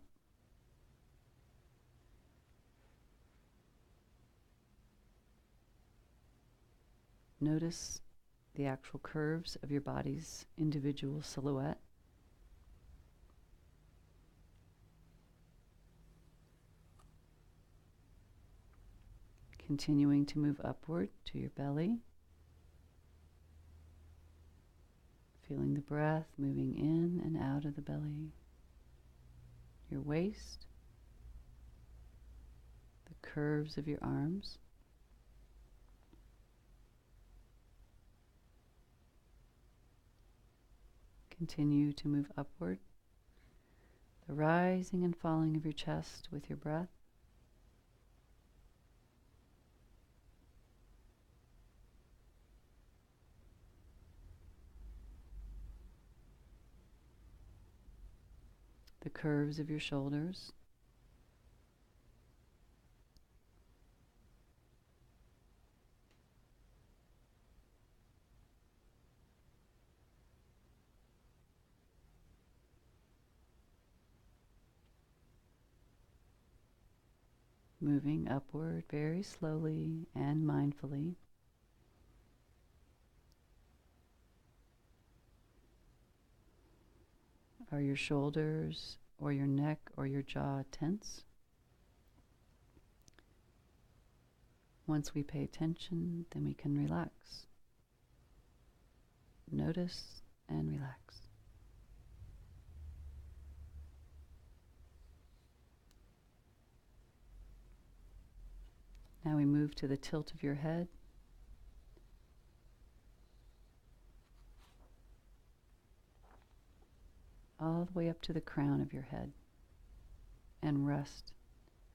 Notice the actual curves of your body's individual silhouette. Continuing to move upward to your belly. Feeling the breath moving in and out of the belly. Your waist. The curves of your arms. Continue to move upward. The rising and falling of your chest with your breath. The curves of your shoulders. Moving upward very slowly and mindfully. Are your shoulders or your neck or your jaw tense? Once we pay attention, then we can relax. Notice and relax. Now we move to the tilt of your head. All the way up to the crown of your head. And rest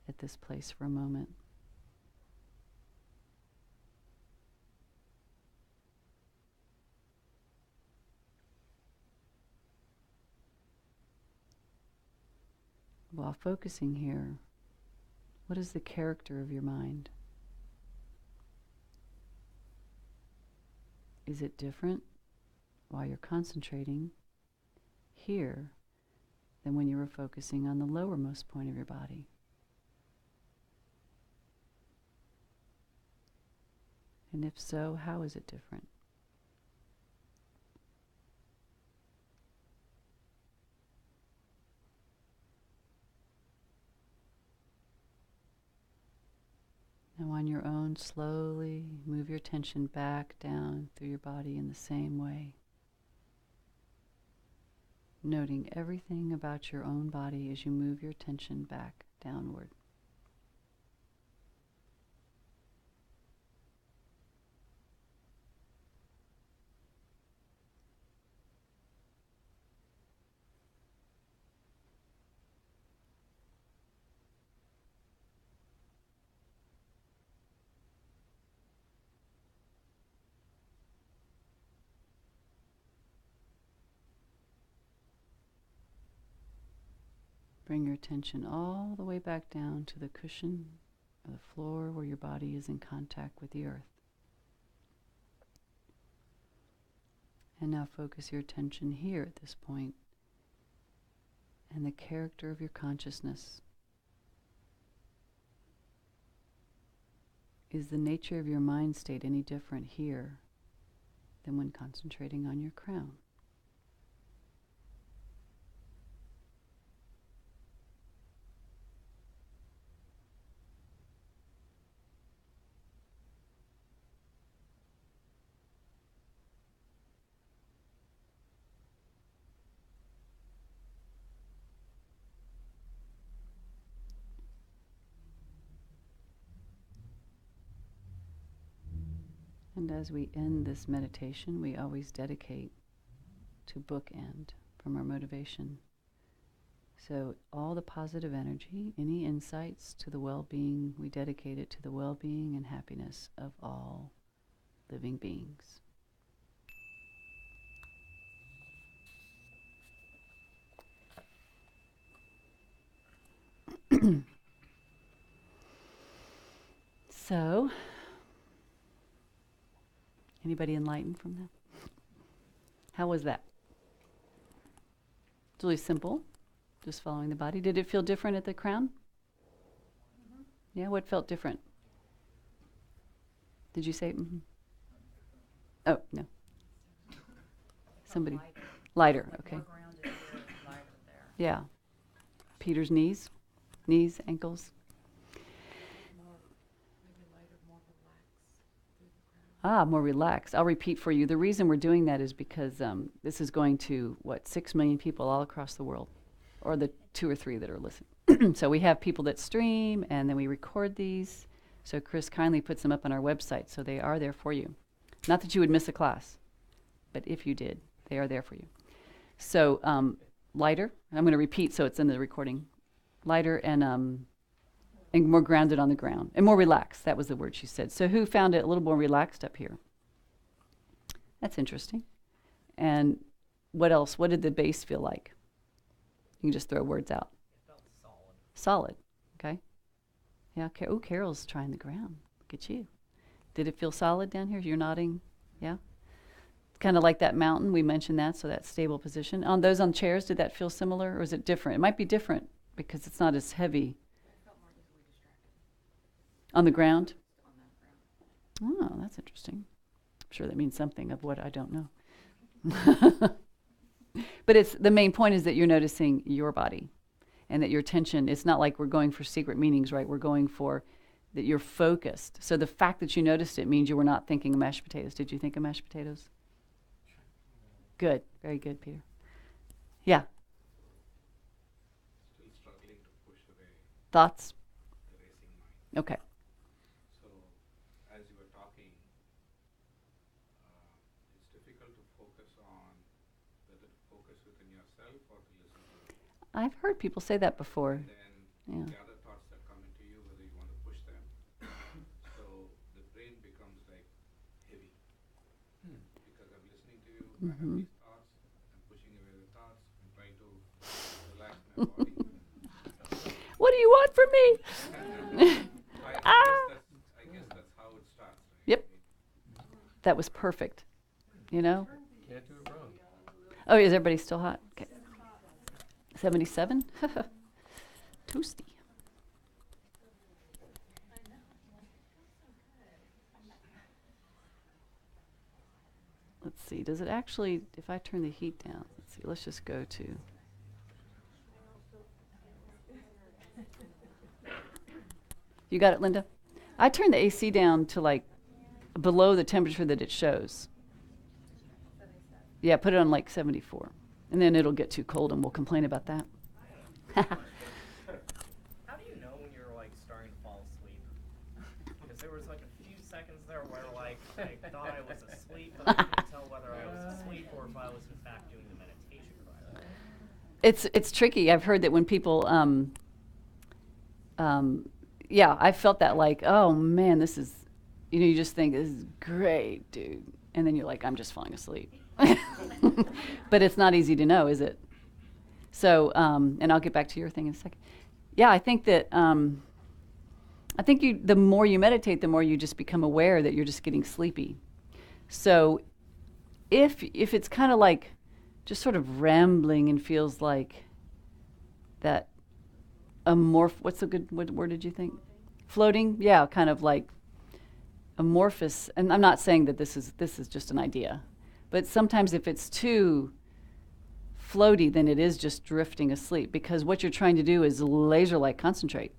at this place for a moment. While focusing here, what is the character of your mind? Is it different while you're concentrating here than when you were focusing on the lowermost point of your body? And if so, how is it different? Now on your own, slowly move your attention back down through your body in the same way. Noting everything about your own body as you move your attention back downward. Bring your attention all the way back down to the cushion or the floor where your body is in contact with the earth. And now focus your attention here at this point and the character of your consciousness. Is the nature of your mind state any different here than when concentrating on your crown? And as we end this meditation, we always dedicate to bookend from our motivation. So all the positive energy, any insights to the well-being, we dedicate it to the well-being and happiness of all living beings. So, anybody enlightened from that? How was that? It's really simple, just following the body. Did it feel different at the crown? Yeah, what felt different? Did you say? Mm-hmm? Oh, no. Somebody. Lighter, okay. More grounded here, lighter there. Yeah. Peter's knees, ankles. Maybe lighter, more relaxed through the crown. More relaxed. I'll repeat for you. The reason we're doing that is because this is going to, 6 million people all across the world, or the 2 or 3 that are listening. So we have people that stream, and then we record these. So Chris kindly puts them up on our website, so they are there for you. Not that you would miss a class, but if you did, they are there for you. So lighter. I'm going to repeat so it's in the recording. Lighter and more grounded on the ground. And more relaxed. That was the word she said. So who found it a little more relaxed up here? That's interesting. And what else? What did the base feel like? You can just throw words out. It felt solid. Solid. Okay. Yeah. Oh, Carol's trying the ground. Look at you. Did it feel solid down here? You're nodding. Yeah. Kind of like that mountain. We mentioned that. So that stable position. On those on chairs, did that feel similar, or is it different? It might be different because it's not as heavy. I felt more easily distracted. On the ground? On that ground. Oh, that's interesting. I'm sure that means something of what I don't know. But it's the main point is that you're noticing your body and that your attention, it's not like we're going for secret meanings, right? We're going for that you're focused. So the fact that you noticed it means you were not thinking of mashed potatoes. Did you think of mashed potatoes? Good. Very good, Peter. Yeah. Still struggling to push away Thoughts? the racing mind. Okay. So, as you were talking, it's difficult to focus on whether to focus within yourself or to listen to it. I've heard people say that before. And then Yeah. the other thoughts that come into you, whether you want to push them. So the brain becomes like heavy. Because I'm listening to you, I have these thoughts, I'm pushing away the thoughts, I'm trying to relax my body. What do you want from me? I guess that's how it starts, right? Yep. That was perfect. You know? Can't do it wrong. Oh, is everybody still hot? Okay. 77? Toasty. Let's see. Does it actually, if I turn the heat down, let's see, let's just go to. You got it, Linda? I turned the AC down to like below the temperature that it shows. Yeah, put it on like 74. And then it'll get too cold and we'll complain about that. How do you know when you're like starting to fall asleep? Because there was like a few seconds there where like I thought I was asleep, but I couldn't tell whether I was asleep or if I was in fact doing the meditation correctly. It's tricky. I've heard that when people, yeah, I felt that like, oh man, this is, you just think this is great, dude. And then you're like, I'm just falling asleep. But it's not easy to know, is it? So, and I'll get back to your thing in a second. Yeah, I think that, the more you meditate, the more you just become aware that you're just getting sleepy. So if it's kind of like just sort of rambling and feels like that what's a good, what word did you think? Floating? Yeah, kind of like amorphous. And I'm not saying that this is just an idea. But sometimes if it's too floaty, then it is just drifting asleep because what you're trying to do is laser-like concentrate.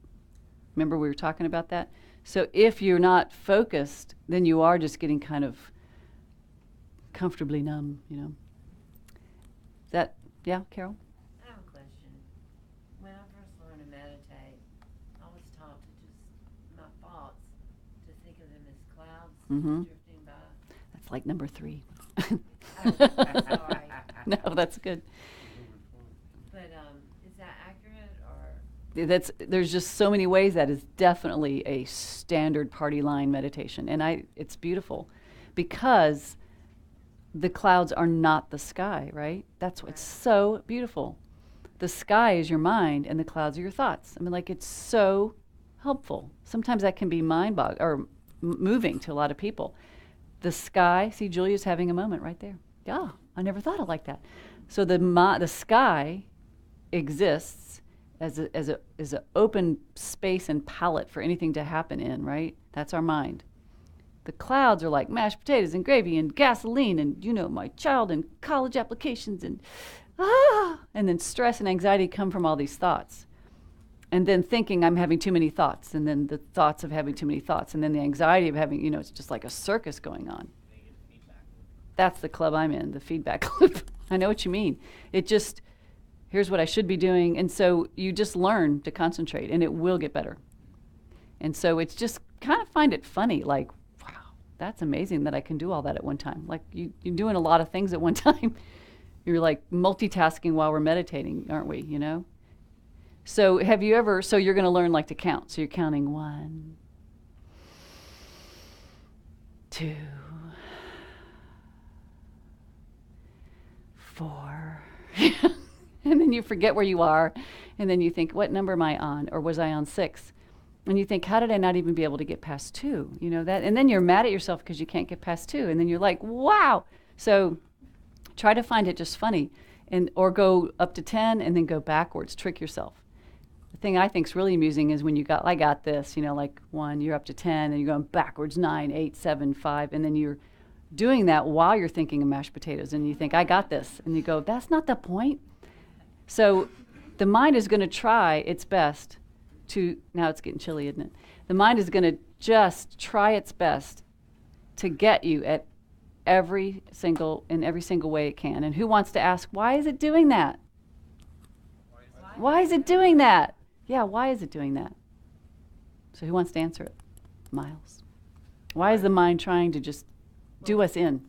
Remember we were talking about that? So if you're not focused, then you are just getting kind of comfortably numb, Yeah, Carol? I have a question. When I first learned to meditate, I was taught to just, my thoughts, to think of them as clouds Mhm. drifting by. That's like number 3. Sorry. No, that's good. But, is that accurate or? There's just so many ways that is definitely a standard party line meditation, and it's beautiful because the clouds are not the sky, right? That's what's so beautiful. The sky is your mind and the clouds are your thoughts. I mean, like, it's so helpful. Sometimes that can be moving to a lot of people. The sky, see, Julia's having a moment right there. Yeah, I never thought of it like that. So the sky exists as a open space and palette for anything to happen in, right? That's our mind. The clouds are like mashed potatoes and gravy and gasoline and, my child and college applications and then stress and anxiety come from all these thoughts. And then thinking I'm having too many thoughts, and then the thoughts of having too many thoughts, and then the anxiety of having, it's just like a circus going on. That's the club I'm in, the feedback loop. I know what you mean. It just, here's what I should be doing. And so you just learn to concentrate, and it will get better. And so it's just kind of find it funny, like, that's amazing that I can do all that at one time. Like, you're doing a lot of things at one time. You're like multitasking while we're meditating, aren't we, So so you're going to learn like to count. So you're counting 1, 2, 4. And then you forget where you are. And then you think, what number am I on? Or was I on 6? And you think, how did I not even be able to get past 2? That, and then you're mad at yourself because you can't get past 2. And then you're like, wow. So try to find it just funny, or go up to 10 and then go backwards. Trick yourself. The thing I think is really amusing is when I got this, like 1, you're up to 10, and you're going backwards, 9, 8, 7, 5, and then you're doing that while you're thinking of mashed potatoes, and you think, I got this. And you go, that's not the point. So the mind is going to try its best now it's getting chilly, isn't it? The mind is going to just try its best to get you at every single way it can. And who wants to ask, why is it doing that? Why is it doing that? Yeah, why is it doing that? So who wants to answer it? Miles. Why is the mind trying to just do us in?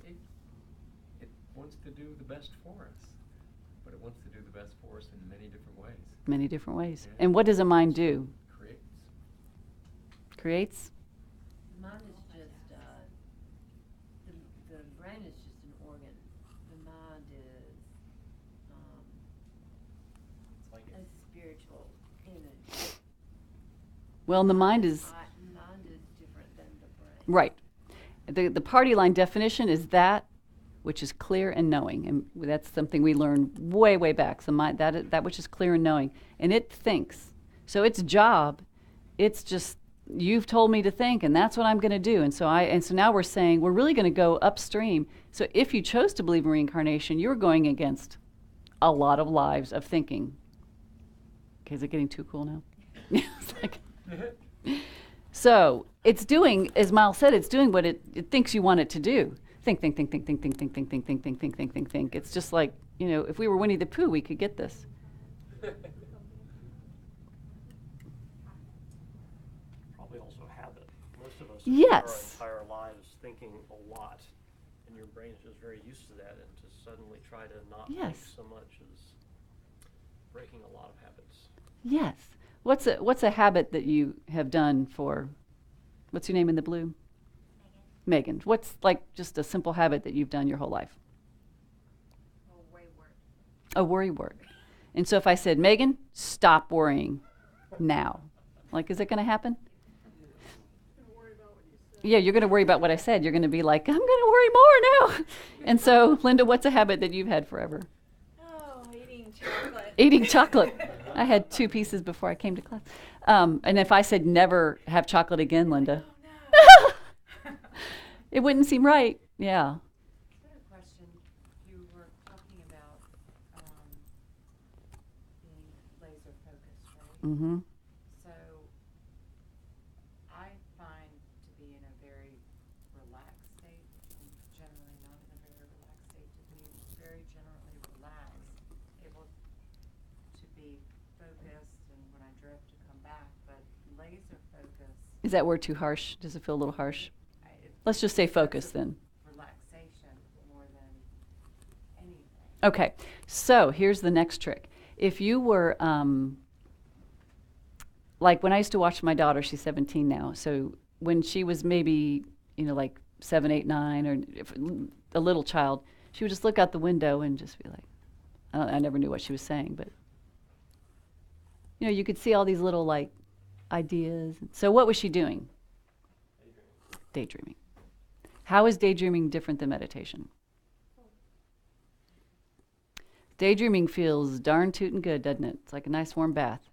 It wants to do the best for us, but it wants to do the best for us in many different ways. Many different ways. Yeah. And what does a mind do? Creates? Mind is just, the brain is just an organ. The mind is a spiritual image. Well, and the mind is... Mind is different than the brain. Right. The party line definition is that which is clear and knowing. And that's something we learned way, way back. So that which is clear and knowing. And it thinks. So its job, it's just... You've told me to think, and that's what I'm going to do. And so now we're saying we're really going to go upstream. So if you chose to believe in reincarnation, you're going against a lot of lives of thinking. Okay, is it getting too cool now? It's like, so it's doing, as Miles said, it's doing what it thinks you want it to do. Think. It's just like, if we were Winnie the Pooh, we could get this. Yes. Our entire lives thinking a lot, and your brain is just very used to that, and to suddenly try to not think so much is breaking a lot of habits. Yes. What's a habit that you have done for, what's your name in the blue? Megan. What's like just a simple habit that you've done your whole life? Worry word. And so if I said, Megan, stop worrying now, like, is it going to happen? Yeah, you're going to worry about what I said. You're going to be like, I'm going to worry more now. And so, Linda, what's a habit that you've had forever? Oh, eating chocolate. Eating chocolate. I had 2 pieces before I came to class. And if I said never have chocolate again, Linda, it wouldn't seem right. Yeah. I had a question. You were talking about being laser focused, right? Mm-hmm. Is that word too harsh? Does it feel a little harsh? Let's just say focus then. Relaxation more than anything. Okay, so here's the next trick. If you were, like when I used to watch my daughter, she's 17 now, so when she was maybe, like 7, 8, 9, or a little child, she would just look out the window and just be like, I never knew what she was saying, but, you could see all these little, like, ideas. So what was she doing? Daydreaming. How is daydreaming different than meditation? Daydreaming feels darn tootin' good, doesn't it? It's like a nice warm bath.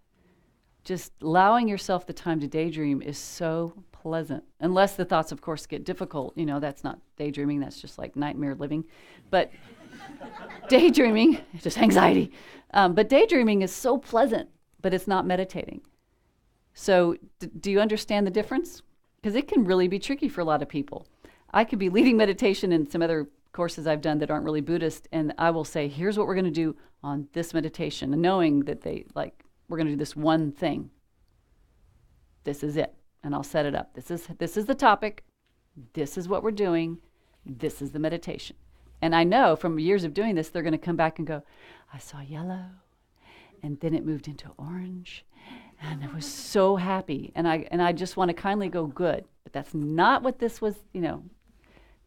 Just allowing yourself the time to daydream is so pleasant. Unless the thoughts, of course, get difficult. That's not daydreaming. That's just like nightmare living. But daydreaming, just anxiety. But daydreaming is so pleasant, but it's not meditating. So do you understand the difference? Because it can really be tricky for a lot of people. I could be leading meditation in some other courses I've done that aren't really Buddhist, and I will say, here's what we're going to do on this meditation, and knowing that we're going to do this one thing. This is it, and I'll set it up. This is the topic. This is what we're doing. This is the meditation. And I know from years of doing this, they're going to come back and go, I saw yellow, and then it moved into orange, and I was so happy. And I just want to kindly go, good, but that's not what this was.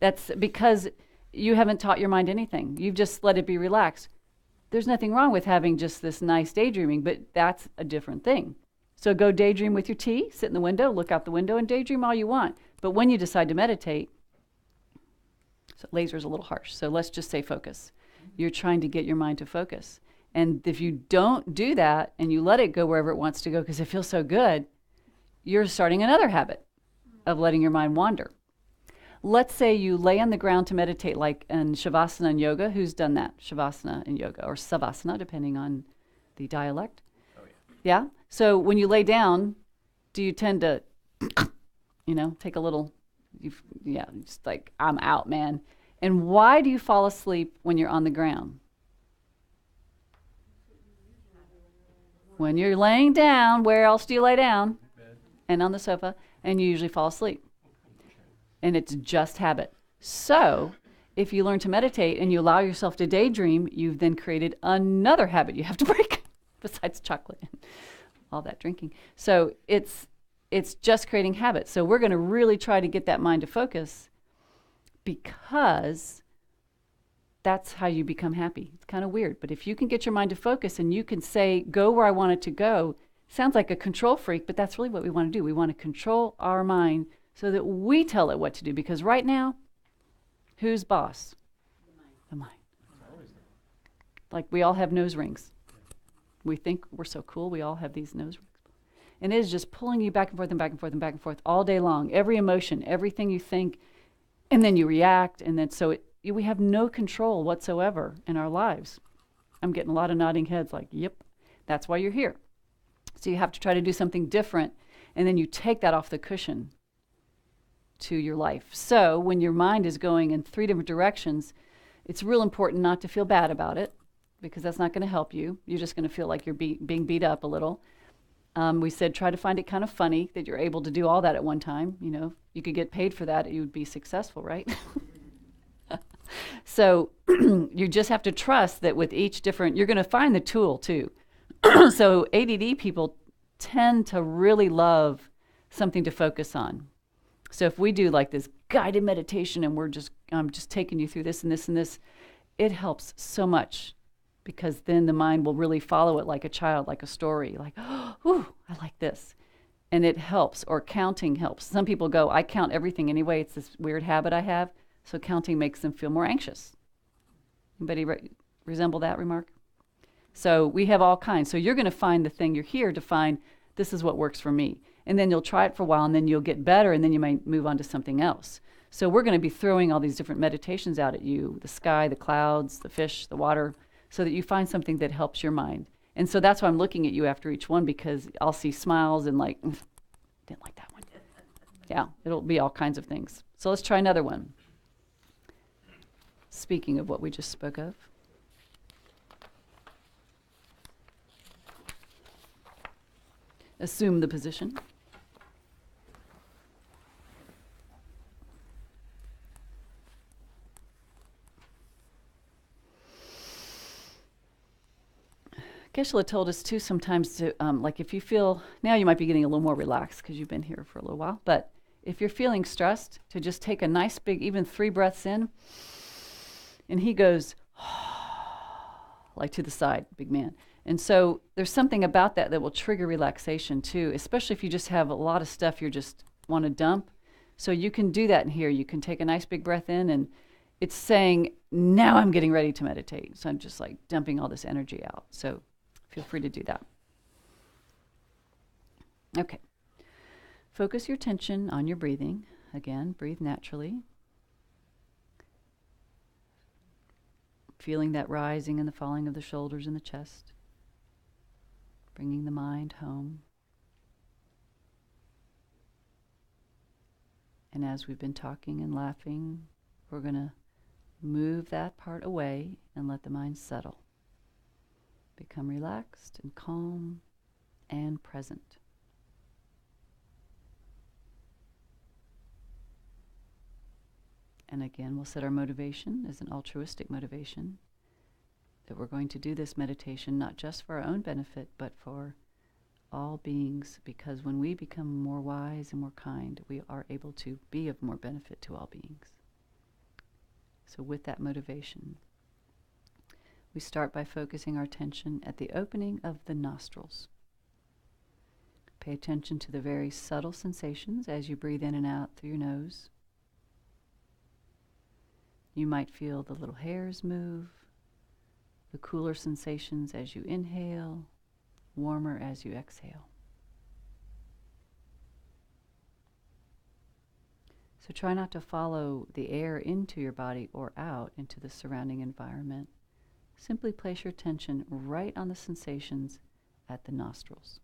That's because you haven't taught your mind anything. You've just let it be relaxed. There's nothing wrong with having just this nice daydreaming, but that's a different thing. So go daydream with your tea, sit in the window, look out the window, and daydream all you want. But when you decide to meditate, so laser's a little harsh, so let's just say focus. You're trying to get your mind to focus. And if you don't do that and you let it go wherever it wants to go because it feels so good, you're starting another habit of letting your mind wander. Let's say you lay on the ground to meditate, like in Shavasana in yoga. Who's done that? Shavasana in yoga, or Savasana, depending on the dialect. Oh, yeah. Yeah? So when you lay down, do you tend to, take a little, just like, I'm out, man. And why do you fall asleep when you're on the ground? When you're laying down, where else do you lay down? And on the sofa, and you usually fall asleep. And it's just habit. So if you learn to meditate and you allow yourself to daydream, you've then created another habit you have to break, besides chocolate and all that drinking. So it's just creating habits. So we're going to really try to get that mind to focus, because that's how you become happy. It's kind of weird, but if you can get your mind to focus and you can say, go where I want it to go, sounds like a control freak, but that's really what we want to do. We want to control our mind so that we tell it what to do, because right now, who's boss? The mind. Like, we all have nose rings. We think we're so cool, we all have these nose rings. And it is just pulling you back and forth and back and forth and back and forth all day long. Every emotion, everything you think, and then you react, and then we have no control whatsoever in our lives. I'm getting a lot of nodding heads like, yep, that's why you're here. So you have to try to do something different, and then you take that off the cushion to your life. So when your mind is going in 3 different directions, it's real important not to feel bad about it, because that's not going to help you. You're just going to feel like you're being beat up a little. We said try to find it kind of funny that you're able to do all that at one time. You could get paid for that, you would be successful, right? So you just have to trust that with each different, you're going to find the tool too. So ADD people tend to really love something to focus on. So if we do like this guided meditation and I'm just taking you through this and this and this, it helps so much, because then the mind will really follow it like a child, like a story, like, oh, I like this. And it helps, or counting helps. Some people go, I count everything anyway. It's this weird habit I have. So counting makes them feel more anxious. Anybody resemble that remark? So we have all kinds. So you're going to find the thing you're here to find, this is what works for me. And then you'll try it for a while, and then you'll get better, and then you might move on to something else. So we're going to be throwing all these different meditations out at you, the sky, the clouds, the fish, the water, so that you find something that helps your mind. And so that's why I'm looking at you after each one, because I'll see smiles and like, didn't like that one. Yeah, it'll be all kinds of things. So let's try another one. Speaking of what we just spoke of. Assume the position. Geshe-la told us too sometimes to, like if you feel, now you might be getting a little more relaxed because you've been here for a little while, but if you're feeling stressed, to just take a nice big, even 3 breaths in, and he goes, like to the side, big man. And so there's something about that that will trigger relaxation too, especially if you just have a lot of stuff you just want to dump. So you can do that in here. You can take a nice big breath in, and it's saying, now I'm getting ready to meditate. So I'm just like dumping all this energy out. So feel free to do that. Okay. Focus your attention on your breathing. Again, breathe naturally. Feeling that rising and the falling of the shoulders and the chest. Bringing the mind home. And as we've been talking and laughing, we're going to move that part away and let the mind settle. Become relaxed and calm and present. And again, we'll set our motivation as an altruistic motivation, that we're going to do this meditation not just for our own benefit, but for all beings, because when we become more wise and more kind, we are able to be of more benefit to all beings. So with that motivation, we start by focusing our attention at the opening of the nostrils. Pay attention to the very subtle sensations as you breathe in and out through your nose. You might feel the little hairs move, the cooler sensations as you inhale, warmer as you exhale. So try not to follow the air into your body or out into the surrounding environment. Simply place your attention right on the sensations at the nostrils.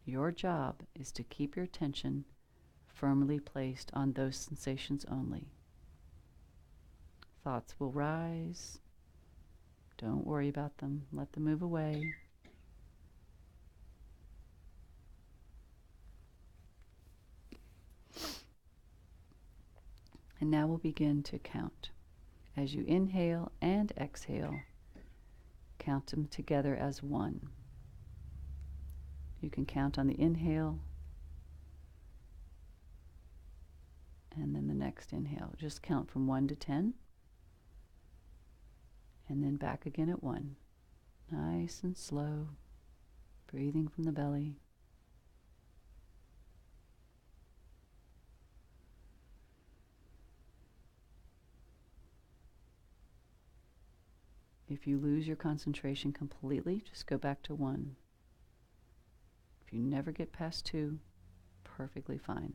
Your job is to keep your attention firmly placed on those sensations only. Thoughts will rise. Don't worry about them. Let them move away. And now we'll begin to count. As you inhale and exhale, count them together as one. You can count on the inhale and then the next inhale. Just count from 1 to 10. And then back again at 1. Nice and slow, breathing from the belly. If you lose your concentration completely, just go back to 1. If you never get past 2, perfectly fine.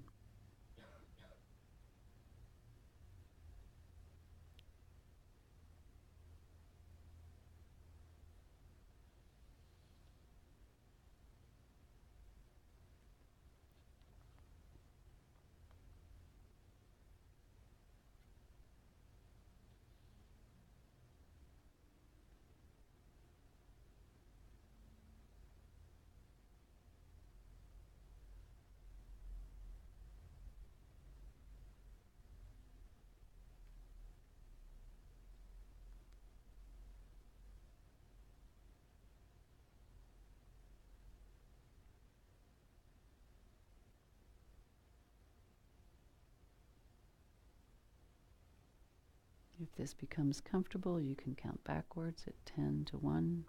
If this becomes comfortable, you can count backwards at 10 to 1,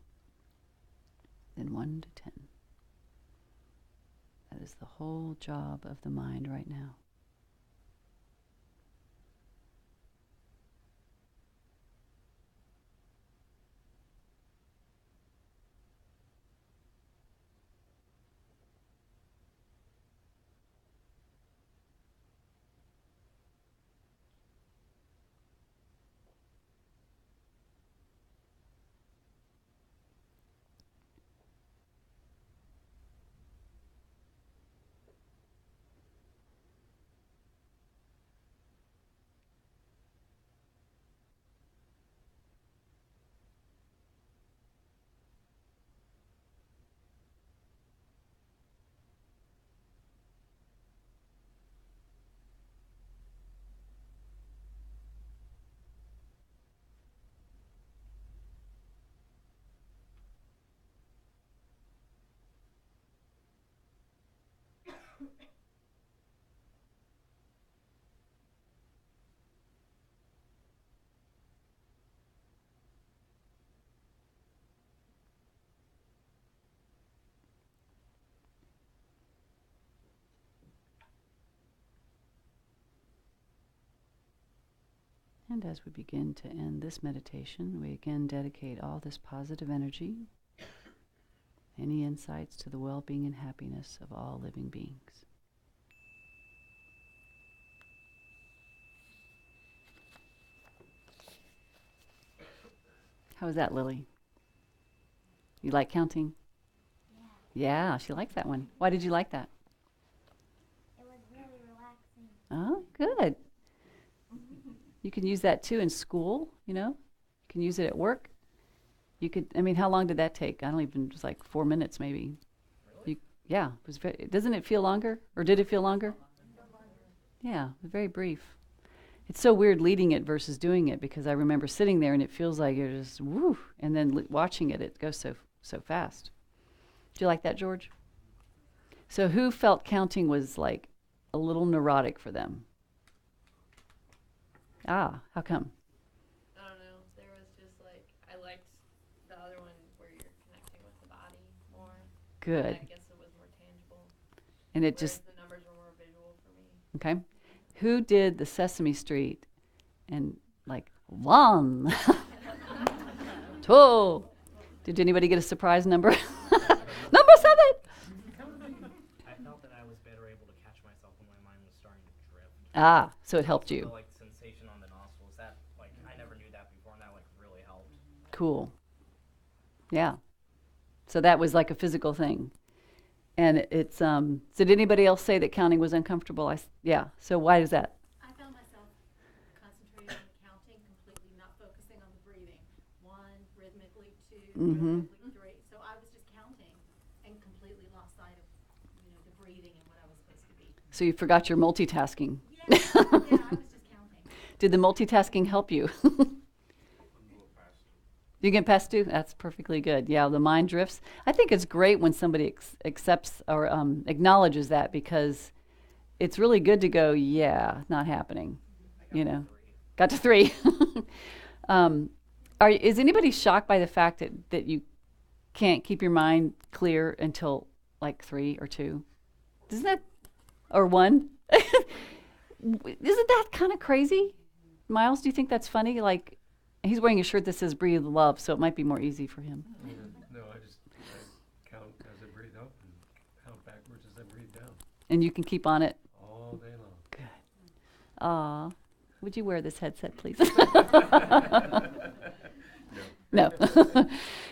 then 1 to 10. That is the whole job of the mind right now. And as we begin to end this meditation, we again dedicate all this positive energy, any insights to the well-being and happiness of all living beings. How was that, Lily? You like counting? Yeah, she likes that one. Why did you like that? It was really relaxing. Oh, good. You can use that too in school, you know? You can use it at work. You could, I mean, how long did that take? I don't even, just like 4 minutes maybe. Really? Yeah, it was doesn't it feel longer? Or did it feel longer? Yeah, it was very brief. It's so weird leading it versus doing it, because I remember sitting there and it feels like you're just woo, and then watching it, it goes so fast. Do you like that, George? So who felt counting was like a little neurotic for them? Ah, how come? I don't know. There was just like, I liked the other one where you're connecting with the body more. Good. And I guess it was more tangible. And it Whereas just, the numbers were more visual for me. okay. Who did the Sesame Street and like 1, 2? Did anybody get a surprise number? Number 7! I felt that I was better able to catch myself when my mind was starting to drift. Ah, so it helped you. The, like, sensation on the nostrils, that, like, I never knew that before, and that, like, really helped. Cool. Yeah. So that was like a physical thing. And it's, so did anybody else say that counting was uncomfortable? Yeah. So why is that? I found myself concentrating on the counting, completely not focusing on the breathing. 1, rhythmically 2, rhythmically 3. So I was just counting and completely lost sight of, the breathing and what I was supposed to be. So you forgot your multitasking. Yeah, I was just counting. Did the multitasking help you? You get past 2? That's perfectly good. Yeah, the mind drifts. I think it's great when somebody accepts or acknowledges that, because it's really good to go, yeah, not happening. Got to 3. Is anybody shocked by the fact that you can't keep your mind clear until like 3 or 2? Isn't that, or 1? Isn't that kind of crazy? Miles, do you think that's funny? Like, he's wearing a shirt that says breathe love, so it might be more easy for him. No, I count as I breathe up and count backwards as I breathe down. And you can keep on it? All day long. Good. Aw. Would you wear this headset, please? No.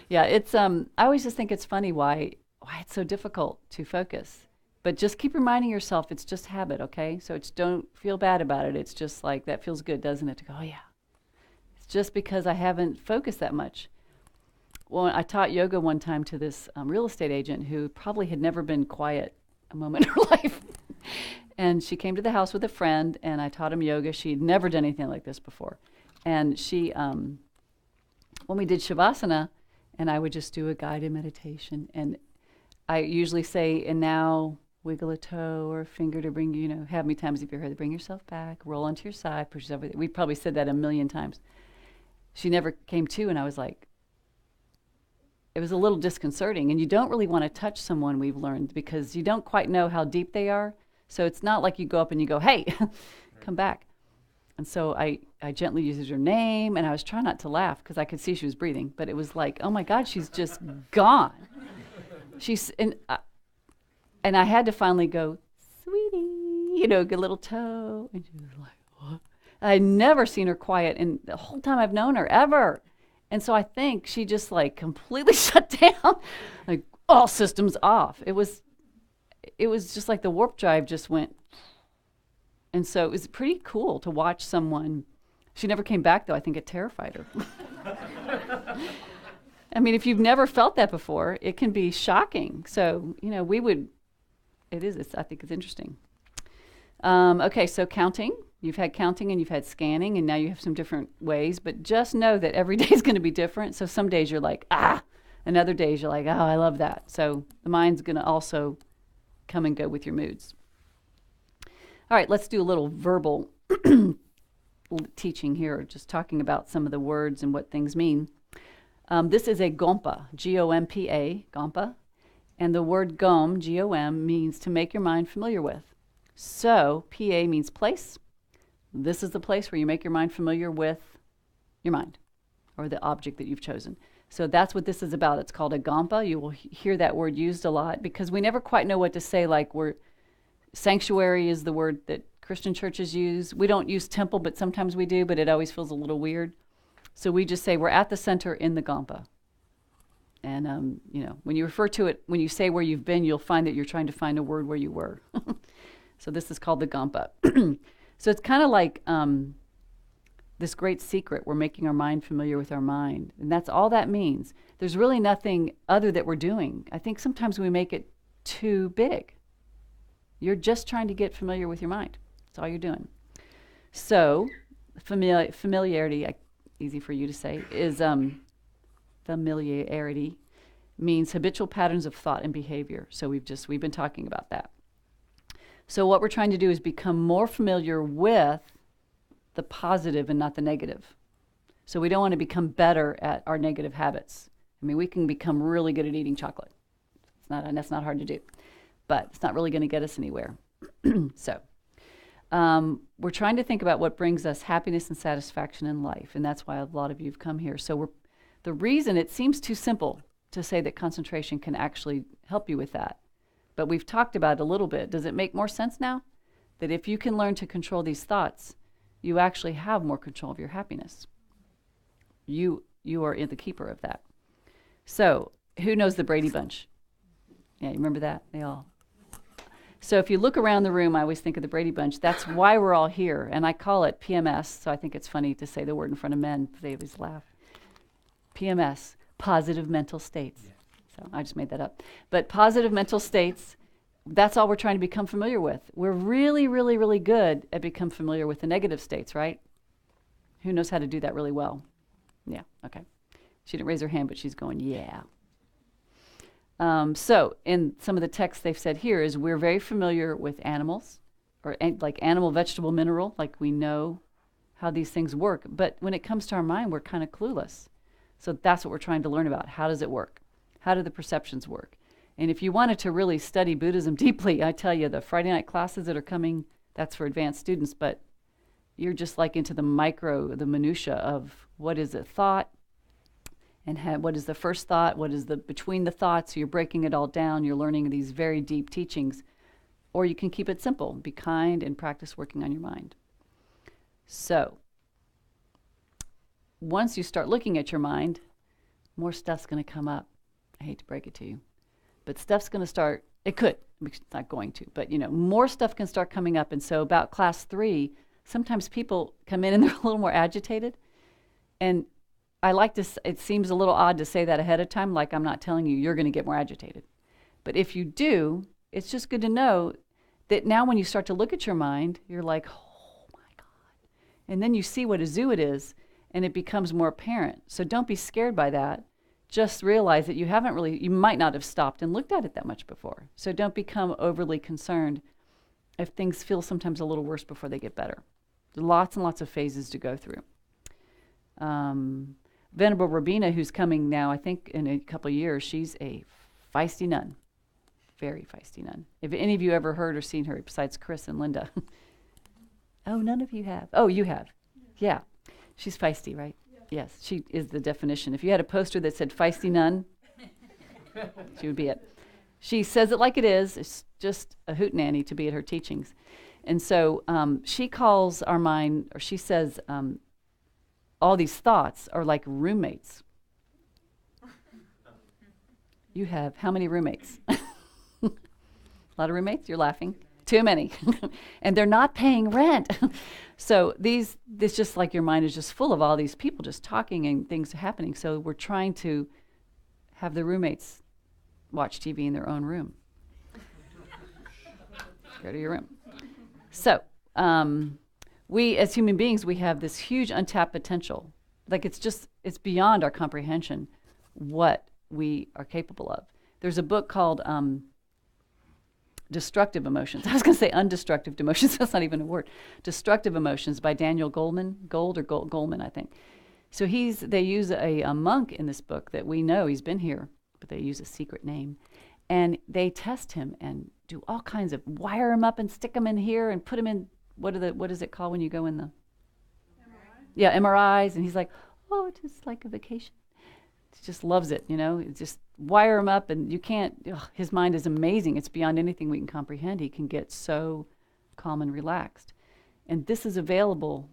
Yeah, it's, I always just think it's funny why it's so difficult to focus. But just keep reminding yourself it's just habit, okay? So don't feel bad about it. It's just like, that feels good, doesn't it? To go, oh yeah. Just because I haven't focused that much. Well, I taught yoga one time to this real estate agent who probably had never been quiet a moment in her life. And she came to the house with a friend, and I taught him yoga. She'd never done anything like this before. And she, when we did Shavasana, and I would just do a guided meditation, and I usually say, and now wiggle a toe or a finger to bring you, have me times if you're here, to bring yourself back, roll onto your side, push yourself. We probably said that 1,000,000 times. She never came to, and I was like, it was a little disconcerting. And you don't really want to touch someone, we've learned, because you don't quite know how deep they are. So it's not like you go up and you go, hey, come back. And so I gently used her name, and I was trying not to laugh because I could see she was breathing, but it was like, oh my God, she's just gone. And I had to finally go, sweetie, get a little toe. And she was like, what? I'd never seen her quiet in the whole time I've known her, ever. And so I think she just like completely shut down, like all systems off. It was just like the warp drive just went. And so it was pretty cool to watch someone. She never came back, though. I think it terrified her. I mean, if you've never felt that before, it can be shocking. So, I think it's interesting. Okay, so counting. You've had counting and you've had scanning, and now you have some different ways, but just know that every day is going to be different. So some days you're like, and other days you're like, oh, I love that. So the mind's going to also come and go with your moods. All right, let's do a little verbal teaching here, just talking about some of the words and what things mean. This is a gompa, G-O-M-P-A, gompa, and the word gom, G-O-M, means to make your mind familiar with. So, P-A means place, This is the place where you make your mind familiar with your mind or the object that you've chosen. So that's what this is about. It's called a Gampa. You will hear that word used a lot because we never quite know what to say. Like sanctuary is the word that Christian churches use. We don't use temple, but sometimes we do, but it always feels a little weird. So we just say we're at the center in the Gampa. And, when you refer to it, when you say where you've been, you'll find that you're trying to find a word where you were. So this is called the Gampa. So it's kind of like this great secret. We're making our mind familiar with our mind. And that's all that means. There's really nothing other that we're doing. I think sometimes we make it too big. You're just trying to get familiar with your mind. That's all you're doing. So familiarity, easy for you to say, is familiarity means habitual patterns of thought and behavior. So we've been talking about that. So what we're trying to do is become more familiar with the positive and not the negative. So we don't want to become better at our negative habits. I mean, we can become really good at eating chocolate. That's not hard to do, but it's not really going to get us anywhere. So we're trying to think about what brings us happiness and satisfaction in life, and that's why a lot of you have come here. So the reason it seems too simple to say that concentration can actually help you with that, but we've talked about it a little bit. Does it make more sense now? That if you can learn to control these thoughts, you actually have more control of your happiness. You are the keeper of that. So who knows the Brady Bunch? Yeah, you remember that? They all. So if you look around the room, I always think of the Brady Bunch. That's why we're all here. And I call it PMS, so I think it's funny to say the word in front of men. They always laugh. PMS, positive mental states. Yeah. So I just made that up. But positive mental states, that's all we're trying to become familiar with. We're really, really, really good at becoming familiar with the negative states, right? Who knows how to do that really well? Yeah, okay. She didn't raise her hand, but she's going, yeah. So in some of the texts they've said here is we're very familiar with animals, or like animal, vegetable, mineral, like we know how these things work. But when it comes to our mind, we're kind of clueless. So that's what we're trying to learn about. How does it work? How do the perceptions work? And if you wanted to really study Buddhism deeply, I tell you, the Friday night classes that are coming, that's for advanced students, but you're just like into the minutia of what is a thought, and what is the first thought, what is the between the thoughts. So you're breaking it all down. You're learning these very deep teachings. Or you can keep it simple. Be kind and practice working on your mind. So once you start looking at your mind, more stuff's going to come up. I hate to break it to you. But stuff's going to start, it could, it's not going to, but more stuff can start coming up. And so about class 3, sometimes people come in and they're a little more agitated. And I like to, it seems a little odd to say that ahead of time, like I'm not telling you you're going to get more agitated. But if you do, it's just good to know that now when you start to look at your mind, you're like, oh my God. And then you see what a zoo it is, and it becomes more apparent. So don't be scared by that. Just realize that you might not have stopped and looked at it that much before. So don't become overly concerned if things feel sometimes a little worse before they get better. There's lots and lots of phases to go through. Venerable Robina, who's coming now, I think in a couple of years, she's a feisty nun. Very feisty nun. If any of you ever heard or seen her, besides Chris and Linda. Oh, none of you have. Oh, you have. Yeah. She's feisty, right? Yeah. Yes, she is the definition. If you had a poster that said feisty nun, she would be it. She says it like it is. It's just a hootenanny to be at her teachings. And so she calls our mind, or she says, all these thoughts are like roommates. You have how many roommates? A lot of roommates? You're laughing. Too many. And they're not paying rent. So this just like your mind is just full of all these people just talking and things happening. So we're trying to have the roommates watch TV in their own room. Go to your room. So we as human beings, we have this huge untapped potential. Like it's beyond our comprehension what we are capable of. There's a book called Destructive Emotions. I was going to say undestructive emotions. That's not even a word. Destructive Emotions by Daniel Goleman, I think. So they use a monk in this book that we know he's been here, but they use a secret name. And they test him and do all kinds of wire him up and stick him in here and put him in what is it called when you go in the yeah, MRIs, and he's like, oh, it's just like a vacation. He just loves it, just wire him up, and you can't, his mind is amazing. It's beyond anything we can comprehend. He can get so calm and relaxed. And this is available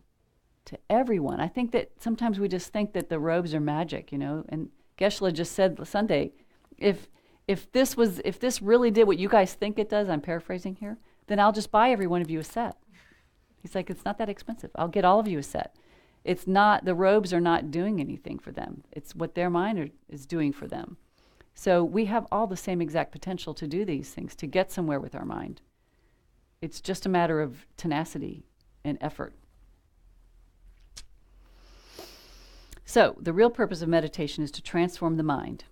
to everyone. I think that sometimes we just think that the robes are magic, and Geshe-la just said Sunday, if this really did what you guys think it does, I'm paraphrasing here, then I'll just buy every one of you a set. He's like, it's not that expensive. I'll get all of you a set. It's not, the robes are not doing anything for them. It's what their mind is doing for them. So we have all the same exact potential to do these things, to get somewhere with our mind. It's just a matter of tenacity and effort. So the real purpose of meditation is to transform the mind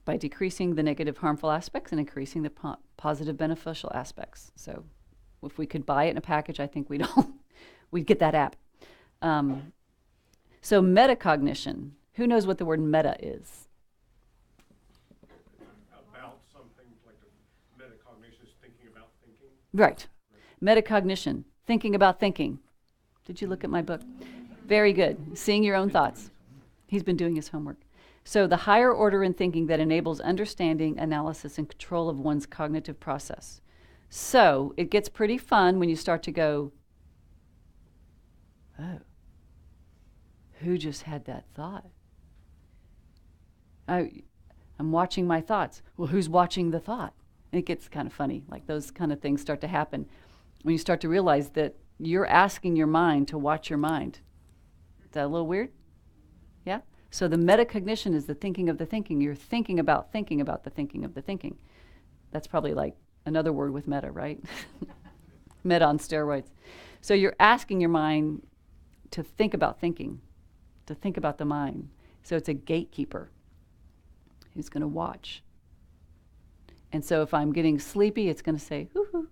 by decreasing the negative harmful aspects and increasing the positive beneficial aspects. So if we could buy it in a package, I think we'd get that app. So metacognition, who knows what the word meta is? About something, like the metacognition is thinking about thinking? Right. Metacognition, thinking about thinking. Did you look at my book? Very good. Seeing your own thoughts. He's been doing his homework. So the higher order in thinking that enables understanding, analysis, and control of one's cognitive process. So it gets pretty fun when you start to go, oh, who just had that thought? I'm watching my thoughts. Well, who's watching the thought? And it gets kind of funny. Like those kind of things start to happen when you start to realize that you're asking your mind to watch your mind. Is that a little weird? Yeah? So the metacognition is the thinking of the thinking. You're thinking about the thinking of the thinking. That's probably like another word with meta, right? Meta on steroids. So you're asking your mind to think about thinking, to think about the mind. So it's a gatekeeper who's going to watch. And so if I'm getting sleepy, it's going to say, hoo-hoo.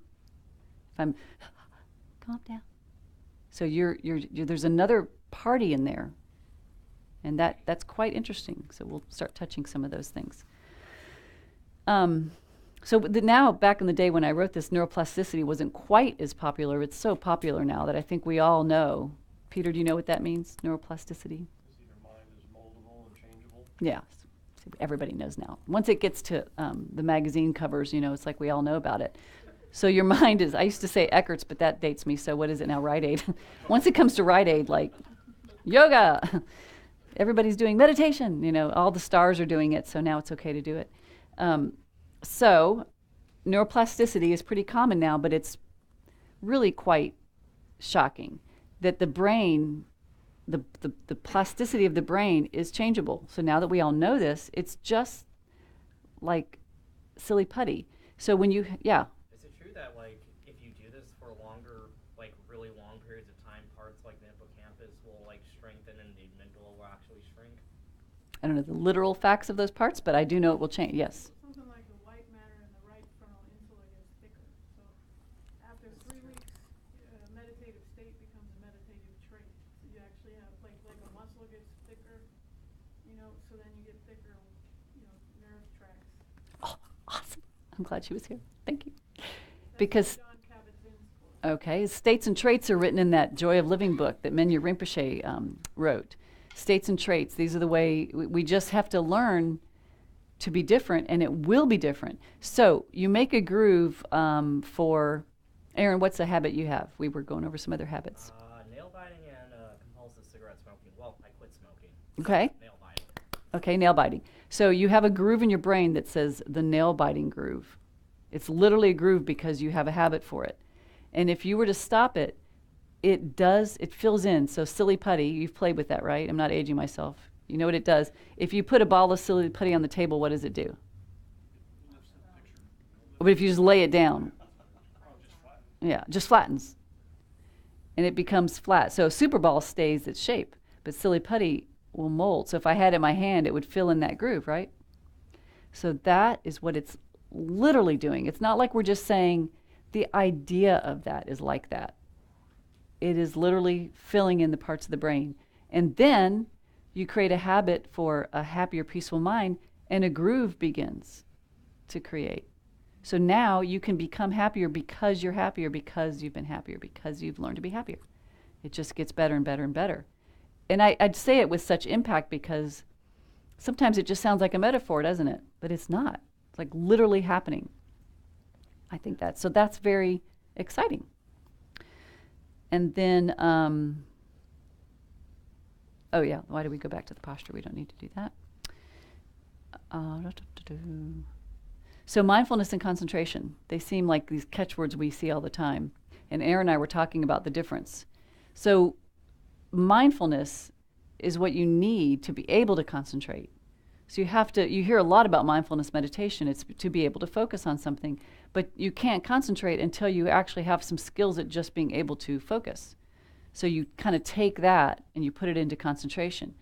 If I'm, calm down. So you're there's another party in there. And that's quite interesting. So we'll start touching some of those things. Now, back in the day when I wrote this, neuroplasticity wasn't quite as popular. It's so popular now that I think we all know. Peter, do you know what that means, neuroplasticity? Your mind is moldable and changeable. Yeah, everybody knows now. Once it gets to the magazine covers, it's like we all know about it. So your mind is, I used to say Eckert's, but that dates me, so what is it now, Rite Aid? Once it comes to Rite Aid, like yoga, everybody's doing meditation, all the stars are doing it, so now it's okay to do it. So neuroplasticity is pretty common now, but it's really quite shocking that the brain, the plasticity of the brain is changeable. So now that we all know this, it's just like silly putty. So when you, yeah. Is it true that if you do this for longer, really long periods of time, parts like the hippocampus will strengthen and the amygdala will actually shrink? I don't know the literal facts of those parts, but I do know it will change, yes. Something like the white matter in the right frontal insula gets thicker. So after 3 weeks, meditative state becomes a meditative trait. So you actually have, like a muscle gets thicker, so then you get thicker, nerve tracks. Oh, awesome. I'm glad she was here. Thank you. Because, okay, states and traits are written in that Joy of Living book that Menya Rinpoche wrote. States and traits, these are the way, we just have to learn to be different, and it will be different. So you make a groove for, Aaron, what's a habit you have? We were going over some other habits. Nail biting and compulsive cigarette smoking. Well, I quit smoking. Okay. Nail biting. Okay, nail biting. So you have a groove in your brain that says the nail biting groove. It's literally a groove because you have a habit for it. And if you were to stop it, it fills in. So silly putty, you've played with that, right? I'm not aging myself. You know what it does. If you put a ball of silly putty on the table, what does it do? But if you just lay it down, yeah, just flattens. And it becomes flat. So super ball stays its shape, but silly putty will mold. So if I had it in my hand, it would fill in that groove, right? So that is what it's literally doing. It's not like we're just saying the idea of that is like that. It is literally filling in the parts of the brain. And then you create a habit for a happier, peaceful mind, and a groove begins to create. So now you can become happier because you're happier, because you've been happier, because you've learned to be happier. It just gets better and better and better. And I'd say it with such impact because sometimes it just sounds like a metaphor, doesn't it? But it's not. It's like literally happening. I think so that's very exciting. And then, oh yeah, why do we go back to the posture? We don't need to do that. So mindfulness and concentration, they seem like these catchwords we see all the time. And Aaron and I were talking about the difference. So mindfulness is what you need to be able to concentrate. So you hear a lot about mindfulness meditation. It's to be able to focus on something, but you can't concentrate until you actually have some skills at just being able to focus. So you kind of take that and you put it into concentration.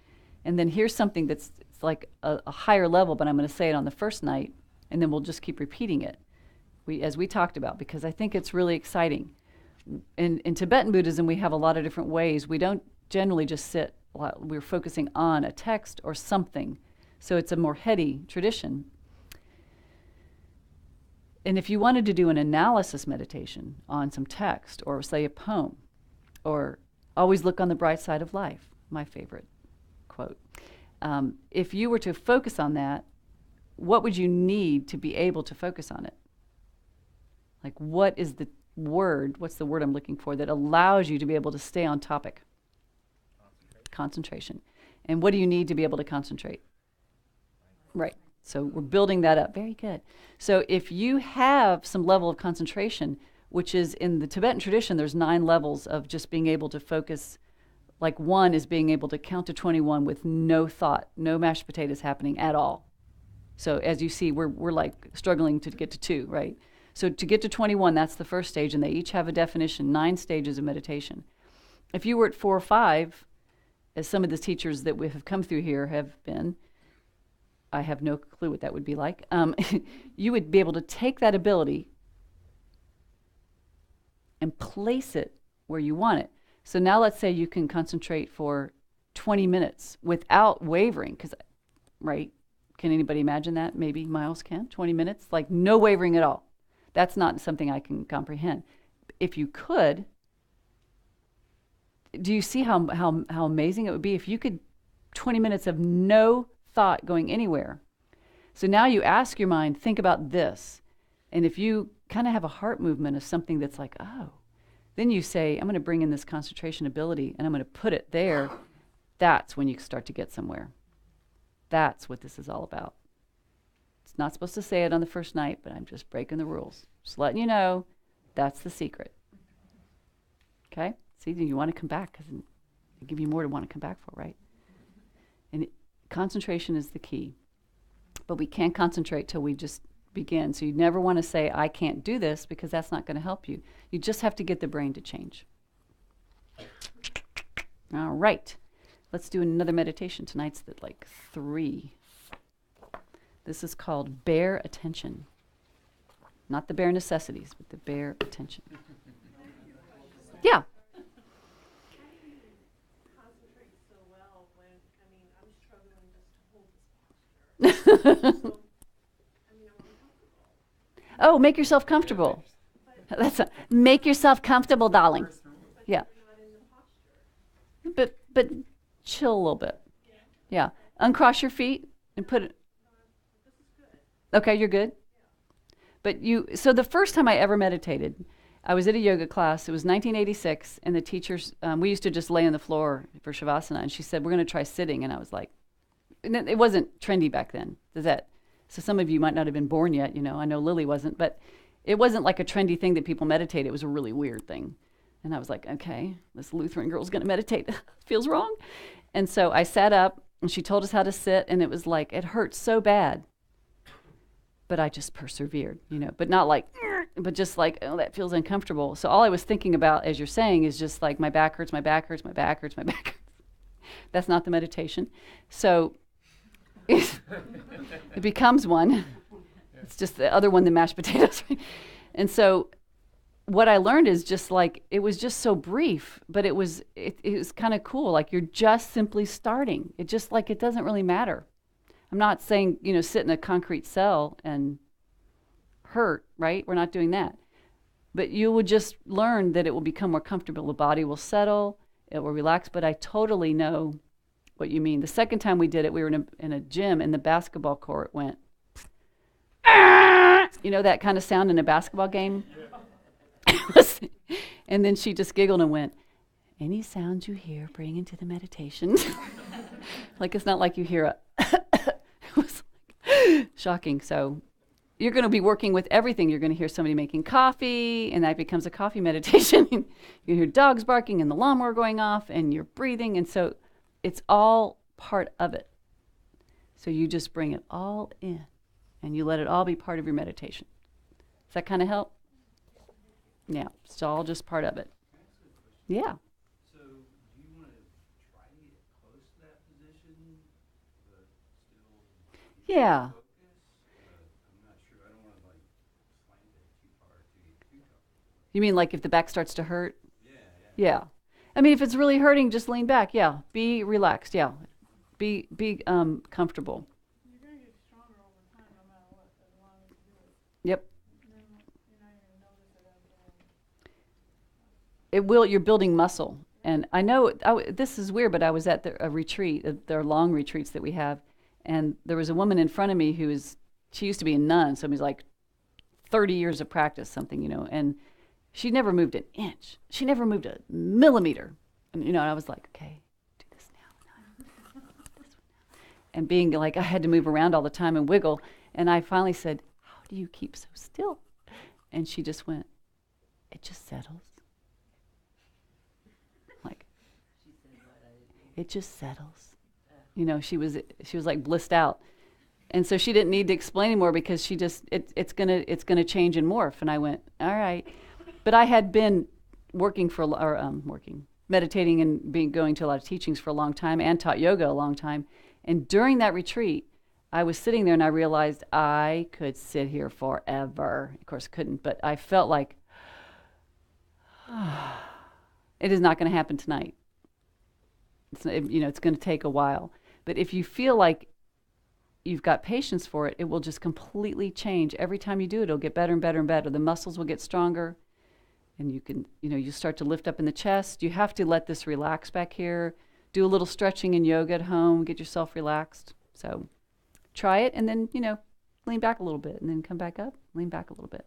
And then here's something it's like a higher level, but I'm going to say it on the first night, and then we'll just keep repeating it, as we talked about, because I think it's really exciting. In Tibetan Buddhism, we have a lot of different ways. We don't generally just sit, we're focusing on a text or something. So it's a more heady tradition. And if you wanted to do an analysis meditation on some text, or say a poem, or always look on the bright side of life, my favorite quote. If you were to focus on that, what would you need to be able to focus on it? Like, what's the word I'm looking for that allows you to be able to stay on topic? Concentration. And what do you need to be able to concentrate? Right. So we're building that up. Very good. So if you have some level of concentration, which is in the Tibetan tradition, there's 9 levels of just being able to focus. Like 1 is being able to count to 21 with no thought, no mashed potatoes happening at all. So as you see, we're like struggling to get to 2, right? So to get to 21, that's the first stage, and they each have a definition, 9 stages of meditation. If you were at 4 or 5, as some of the teachers that we have come through here have been, I have no clue what that would be like, you would be able to take that ability and place it where you want it. So now let's say you can concentrate for 20 minutes without wavering, right? Can anybody imagine that? Maybe Miles can. 20 minutes, like no wavering at all. That's not something I can comprehend. If you could, do you see how amazing it would be if you could 20 minutes of no thought going anywhere? So now you ask your mind, think about this. And if you kind of have a heart movement of something that's like, oh, then you say, I'm going to bring in this concentration ability and I'm going to put it there. That's when you start to get somewhere. That's what this is all about. It's not supposed to say it on the first night, but I'm just breaking the rules. Just letting you know, that's the secret. Okay? See, you want to come back because I give you more to want to come back for, right? And concentration is the key. But we can't concentrate till we just begin. So you never want to say, I can't do this, because that's not going to help you. You just have to get the brain to change. All right. Let's do another meditation. Tonight's like 3. This is called bare attention. Not the bare necessities, but the bare attention. Yeah. Concentrate so well when, I'm struggling just to hold this posture. Oh, make yourself comfortable. Make yourself comfortable, darling. Yeah. But chill a little bit. Yeah. Uncross your feet and put it. Okay, you're good. But so the first time I ever meditated, I was at a yoga class. It was 1986, and the teachers, we used to just lay on the floor for Shavasana, and she said, we're going to try sitting. And I was like, it wasn't trendy back then. So some of you might not have been born yet, I know Lily wasn't, but it wasn't like a trendy thing that people meditate. It was a really weird thing. And I was like, okay, this Lutheran girl's going to meditate. Feels wrong. And so I sat up, and she told us how to sit, and it was like, it hurt so bad. But I just persevered, but not like, but just like, oh, that feels uncomfortable. So all I was thinking about, as you're saying, is just like, my back hurts, my back hurts, my back hurts, my back hurts. That's not the meditation. So it becomes one. It's just the other one, the mashed potatoes. And so what I learned is just like, it was just so brief, but it was kind of cool. Like, you're just simply starting. It just like, it doesn't really matter. I'm not saying, sit in a concrete cell and hurt, right? We're not doing that. But you will just learn that it will become more comfortable. The body will settle, it will relax. But I totally know what you mean. The second time we did it, we were in a gym, and the basketball court went, you know that kind of sound in a basketball game? And then she just giggled and went, any sounds you hear, bring into the meditation. Like, it's not like you hear a, it was like shocking. So you're going to be working with everything. You're going to hear somebody making coffee, and that becomes a coffee meditation. You hear dogs barking and the lawnmower going off, and you're breathing. And so it's all part of it. So you just bring it all in, and you let it all be part of your meditation. Does that kind of help? Yeah, it's all just part of it. Yeah. So do you want to try to get close to that position, but still Yeah. focus? I'm not sure. I don't want to like slam it too hard to get too comfortable. You mean like if the back starts to hurt? Yeah. Yeah. I mean, if it's really hurting, just lean back. Yeah. Be relaxed. Yeah. Be comfortable. You're gonna get stronger over time, no matter what, as long as you do it. Yep. And then you're not even notice it after. It will. You're building muscle. And I know this is weird, but I was at a retreat. There are long retreats that we have, and there was a woman in front of me she used to be a nun, so it was like 30 years of practice, something, and she never moved an inch. She never moved a millimeter. And, I was like, okay, do this now. This one now. And being like, I had to move around all the time and wiggle. And I finally said, how do you keep so still? And she just went, it just settles. Like, it just settles. She was like blissed out. And so she didn't need to explain anymore because she just, it's gonna change and morph. And I went, all right. But I had been meditating and going to a lot of teachings for a long time and taught yoga a long time. And during that retreat, I was sitting there and I realized I could sit here forever. Of course, couldn't, but I felt like, it is not going to happen tonight. It's going to take a while. But if you feel like you've got patience for it, it will just completely change. Every time you do it, it'll get better and better and better. The muscles will get stronger. And you can, you start to lift up in the chest. You have to let this relax back here. Do a little stretching and yoga at home. Get yourself relaxed. So try it and then, lean back a little bit and then come back up. Lean back a little bit.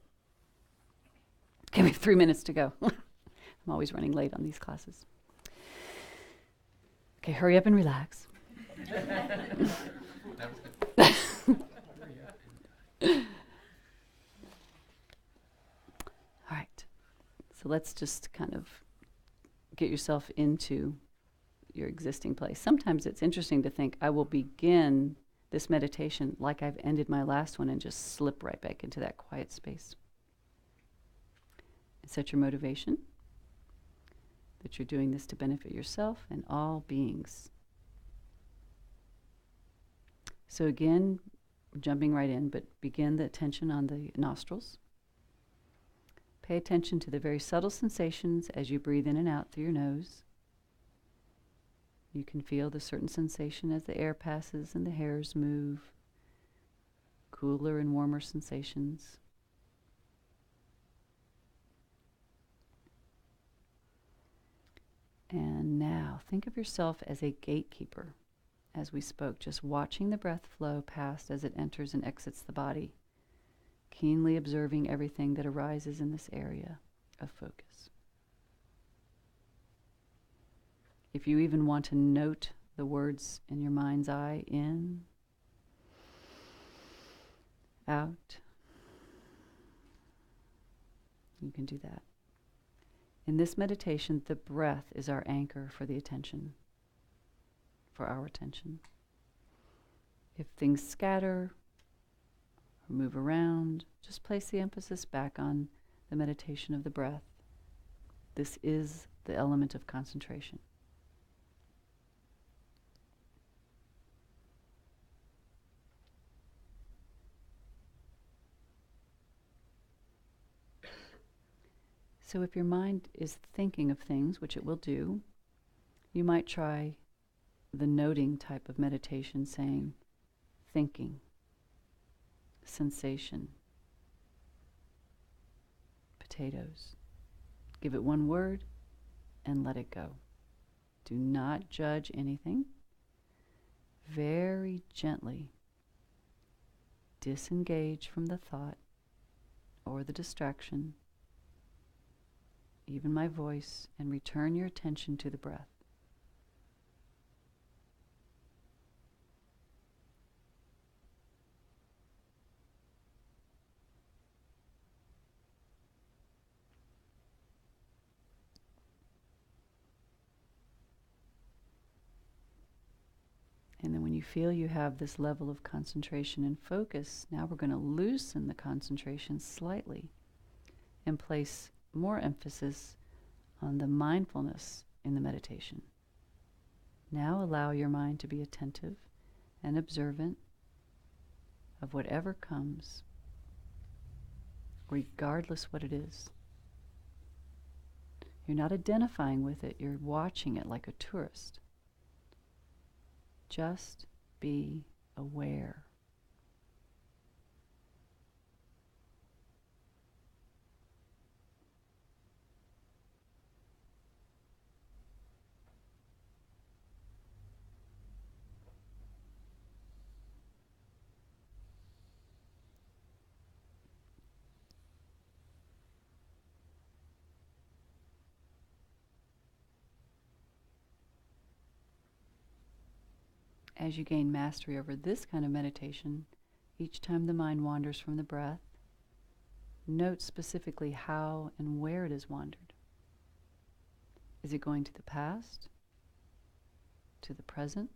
Okay, we have 3 minutes to go. I'm always running late on these classes. Okay, hurry up and relax. All right. So let's just kind of get yourself into your existing place. Sometimes it's interesting to think, I will begin this meditation like I've ended my last one and just slip right back into that quiet space. Set your motivation that you're doing this to benefit yourself and all beings. So again, jumping right in, but begin the attention on the nostrils. Pay attention to the very subtle sensations as you breathe in and out through your nose. You can feel the certain sensation as the air passes and the hairs move, cooler and warmer sensations. And now think of yourself as a gatekeeper, as we spoke, just watching the breath flow past as it enters and exits the body, keenly observing everything that arises in this area of focus. If you even want to note the words in your mind's eye, in, out, you can do that. In this meditation, the breath is our anchor for the attention, for our attention. If things scatter or move around, just place the emphasis back on the meditation of the breath. This is the element of concentration. So if your mind is thinking of things, which it will do, you might try the noting type of meditation, saying, thinking, sensation, potatoes. Give it one word and let it go. Do not judge anything. Very gently disengage from the thought or the distraction, even my voice, and return your attention to the breath. And then when you feel you have this level of concentration and focus, now we're going to loosen the concentration slightly and place more emphasis on the mindfulness in the meditation. Now allow your mind to be attentive and observant of whatever comes, regardless what it is. You're not identifying with it, you're watching it like a tourist. Just be aware. As you gain mastery over this kind of meditation, each time the mind wanders from the breath, note specifically how and where it has wandered. Is it going to the past? To the present?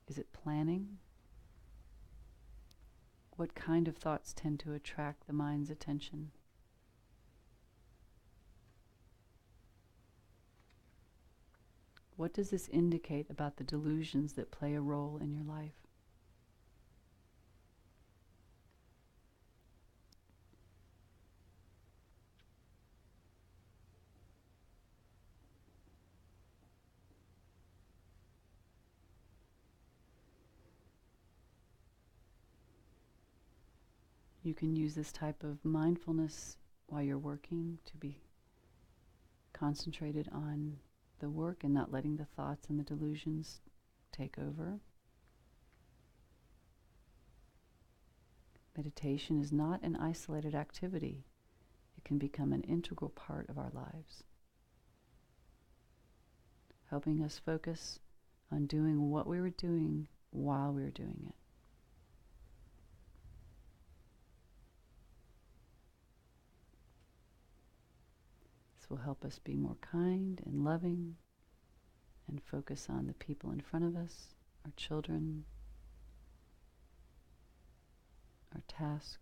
Is it planning? What kind of thoughts tend to attract the mind's attention? What does this indicate about the delusions that play a role in your life? You can use this type of mindfulness while you're working to be concentrated on the work and not letting the thoughts and the delusions take over. Meditation is not an isolated activity. It can become an integral part of our lives, helping us focus on doing what we were doing while we were doing it. Will help us be more kind and loving and focus on the people in front of us, our children, our task.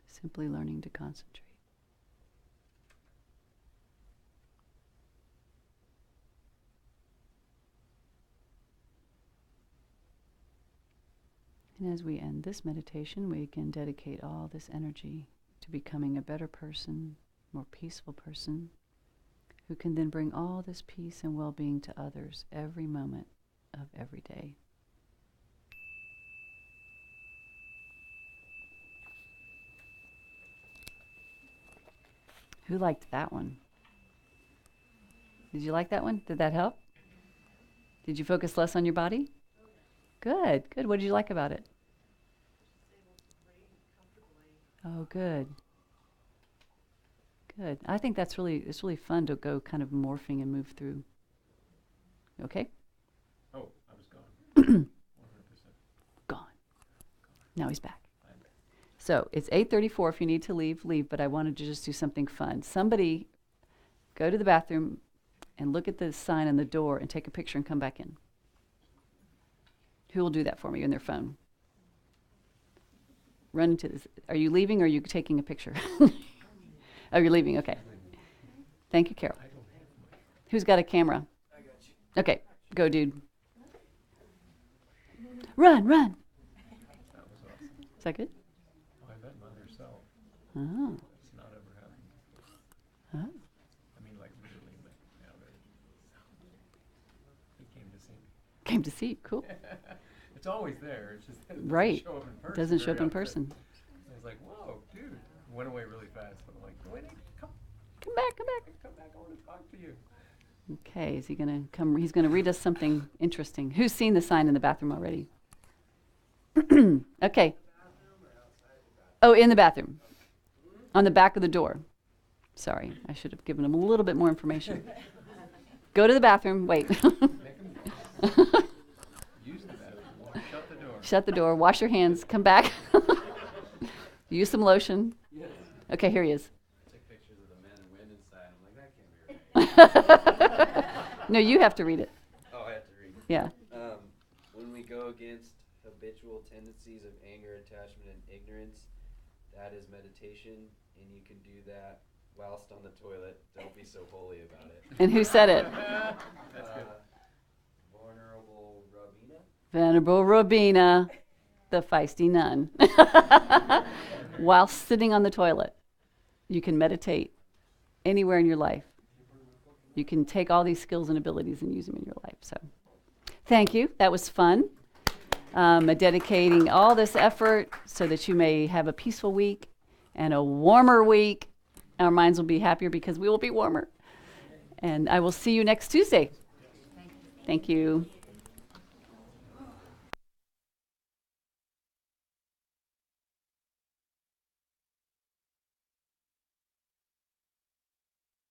Simply learning to concentrate. And as we end this meditation, we again dedicate all this energy to becoming a better person, more peaceful person, who can then bring all this peace and well-being to others every moment of every day. Who liked that one? Did you like that one? Did that help? Did you focus less on your body? Good, good. What did you like about it? Oh, good. Good. I think it's really fun to go kind of morphing and move through. Okay? Oh, I was gone. 100%. Gone. Now he's back. So it's 8:34. If you need to leave, leave. But I wanted to just do something fun. Somebody go to the bathroom and look at the sign on the door and take a picture and come back in. Who will do that for me in their phone? Run into this. Are you leaving or are you taking a picture? Oh, you're leaving. Okay. Thank you, Carol. Who's got a camera? I got you. Okay. Go, dude. Run, run. That was awesome. Is that good? Oh, I bet by yourself. Oh. It's not ever happened before. Oh. I mean, like literally, but yeah, he came to see me. Came to see. Cool. It's always there. It's just that it doesn't Right. show up in person. Doesn't show very up in often. person. like, whoa, dude. Went away really fast. I'm like, wait, come back. Come back. I want to talk to you. Okay, is he going to come? He's going to read us something interesting. Who's seen the sign in the bathroom already? Okay. Oh, in the bathroom. On the back of the door. Sorry, I should have given him a little bit more information. Go to the bathroom. Wait. Use the bathroom. Shut the door. Shut the door. Wash your hands. Come back. Use some lotion. Yes. Okay, here he is. I took pictures of the men and women inside. I'm like, that can't be right. No, you have to read it. Oh, I have to read it. Yeah. When we go against habitual tendencies of anger, attachment, and ignorance, that is meditation, and you can do that whilst on the toilet. Don't be so holy about it. And who said it? Venerable Robina. Venerable Robina, the feisty nun. While sitting on the toilet, you can meditate anywhere in your life. You can take all these skills and abilities and use them in your life. So, thank you. That was fun. Dedicating all this effort so that you may have a peaceful week and a warmer week. Our minds will be happier because we will be warmer. And I will see you next Tuesday. Thank you.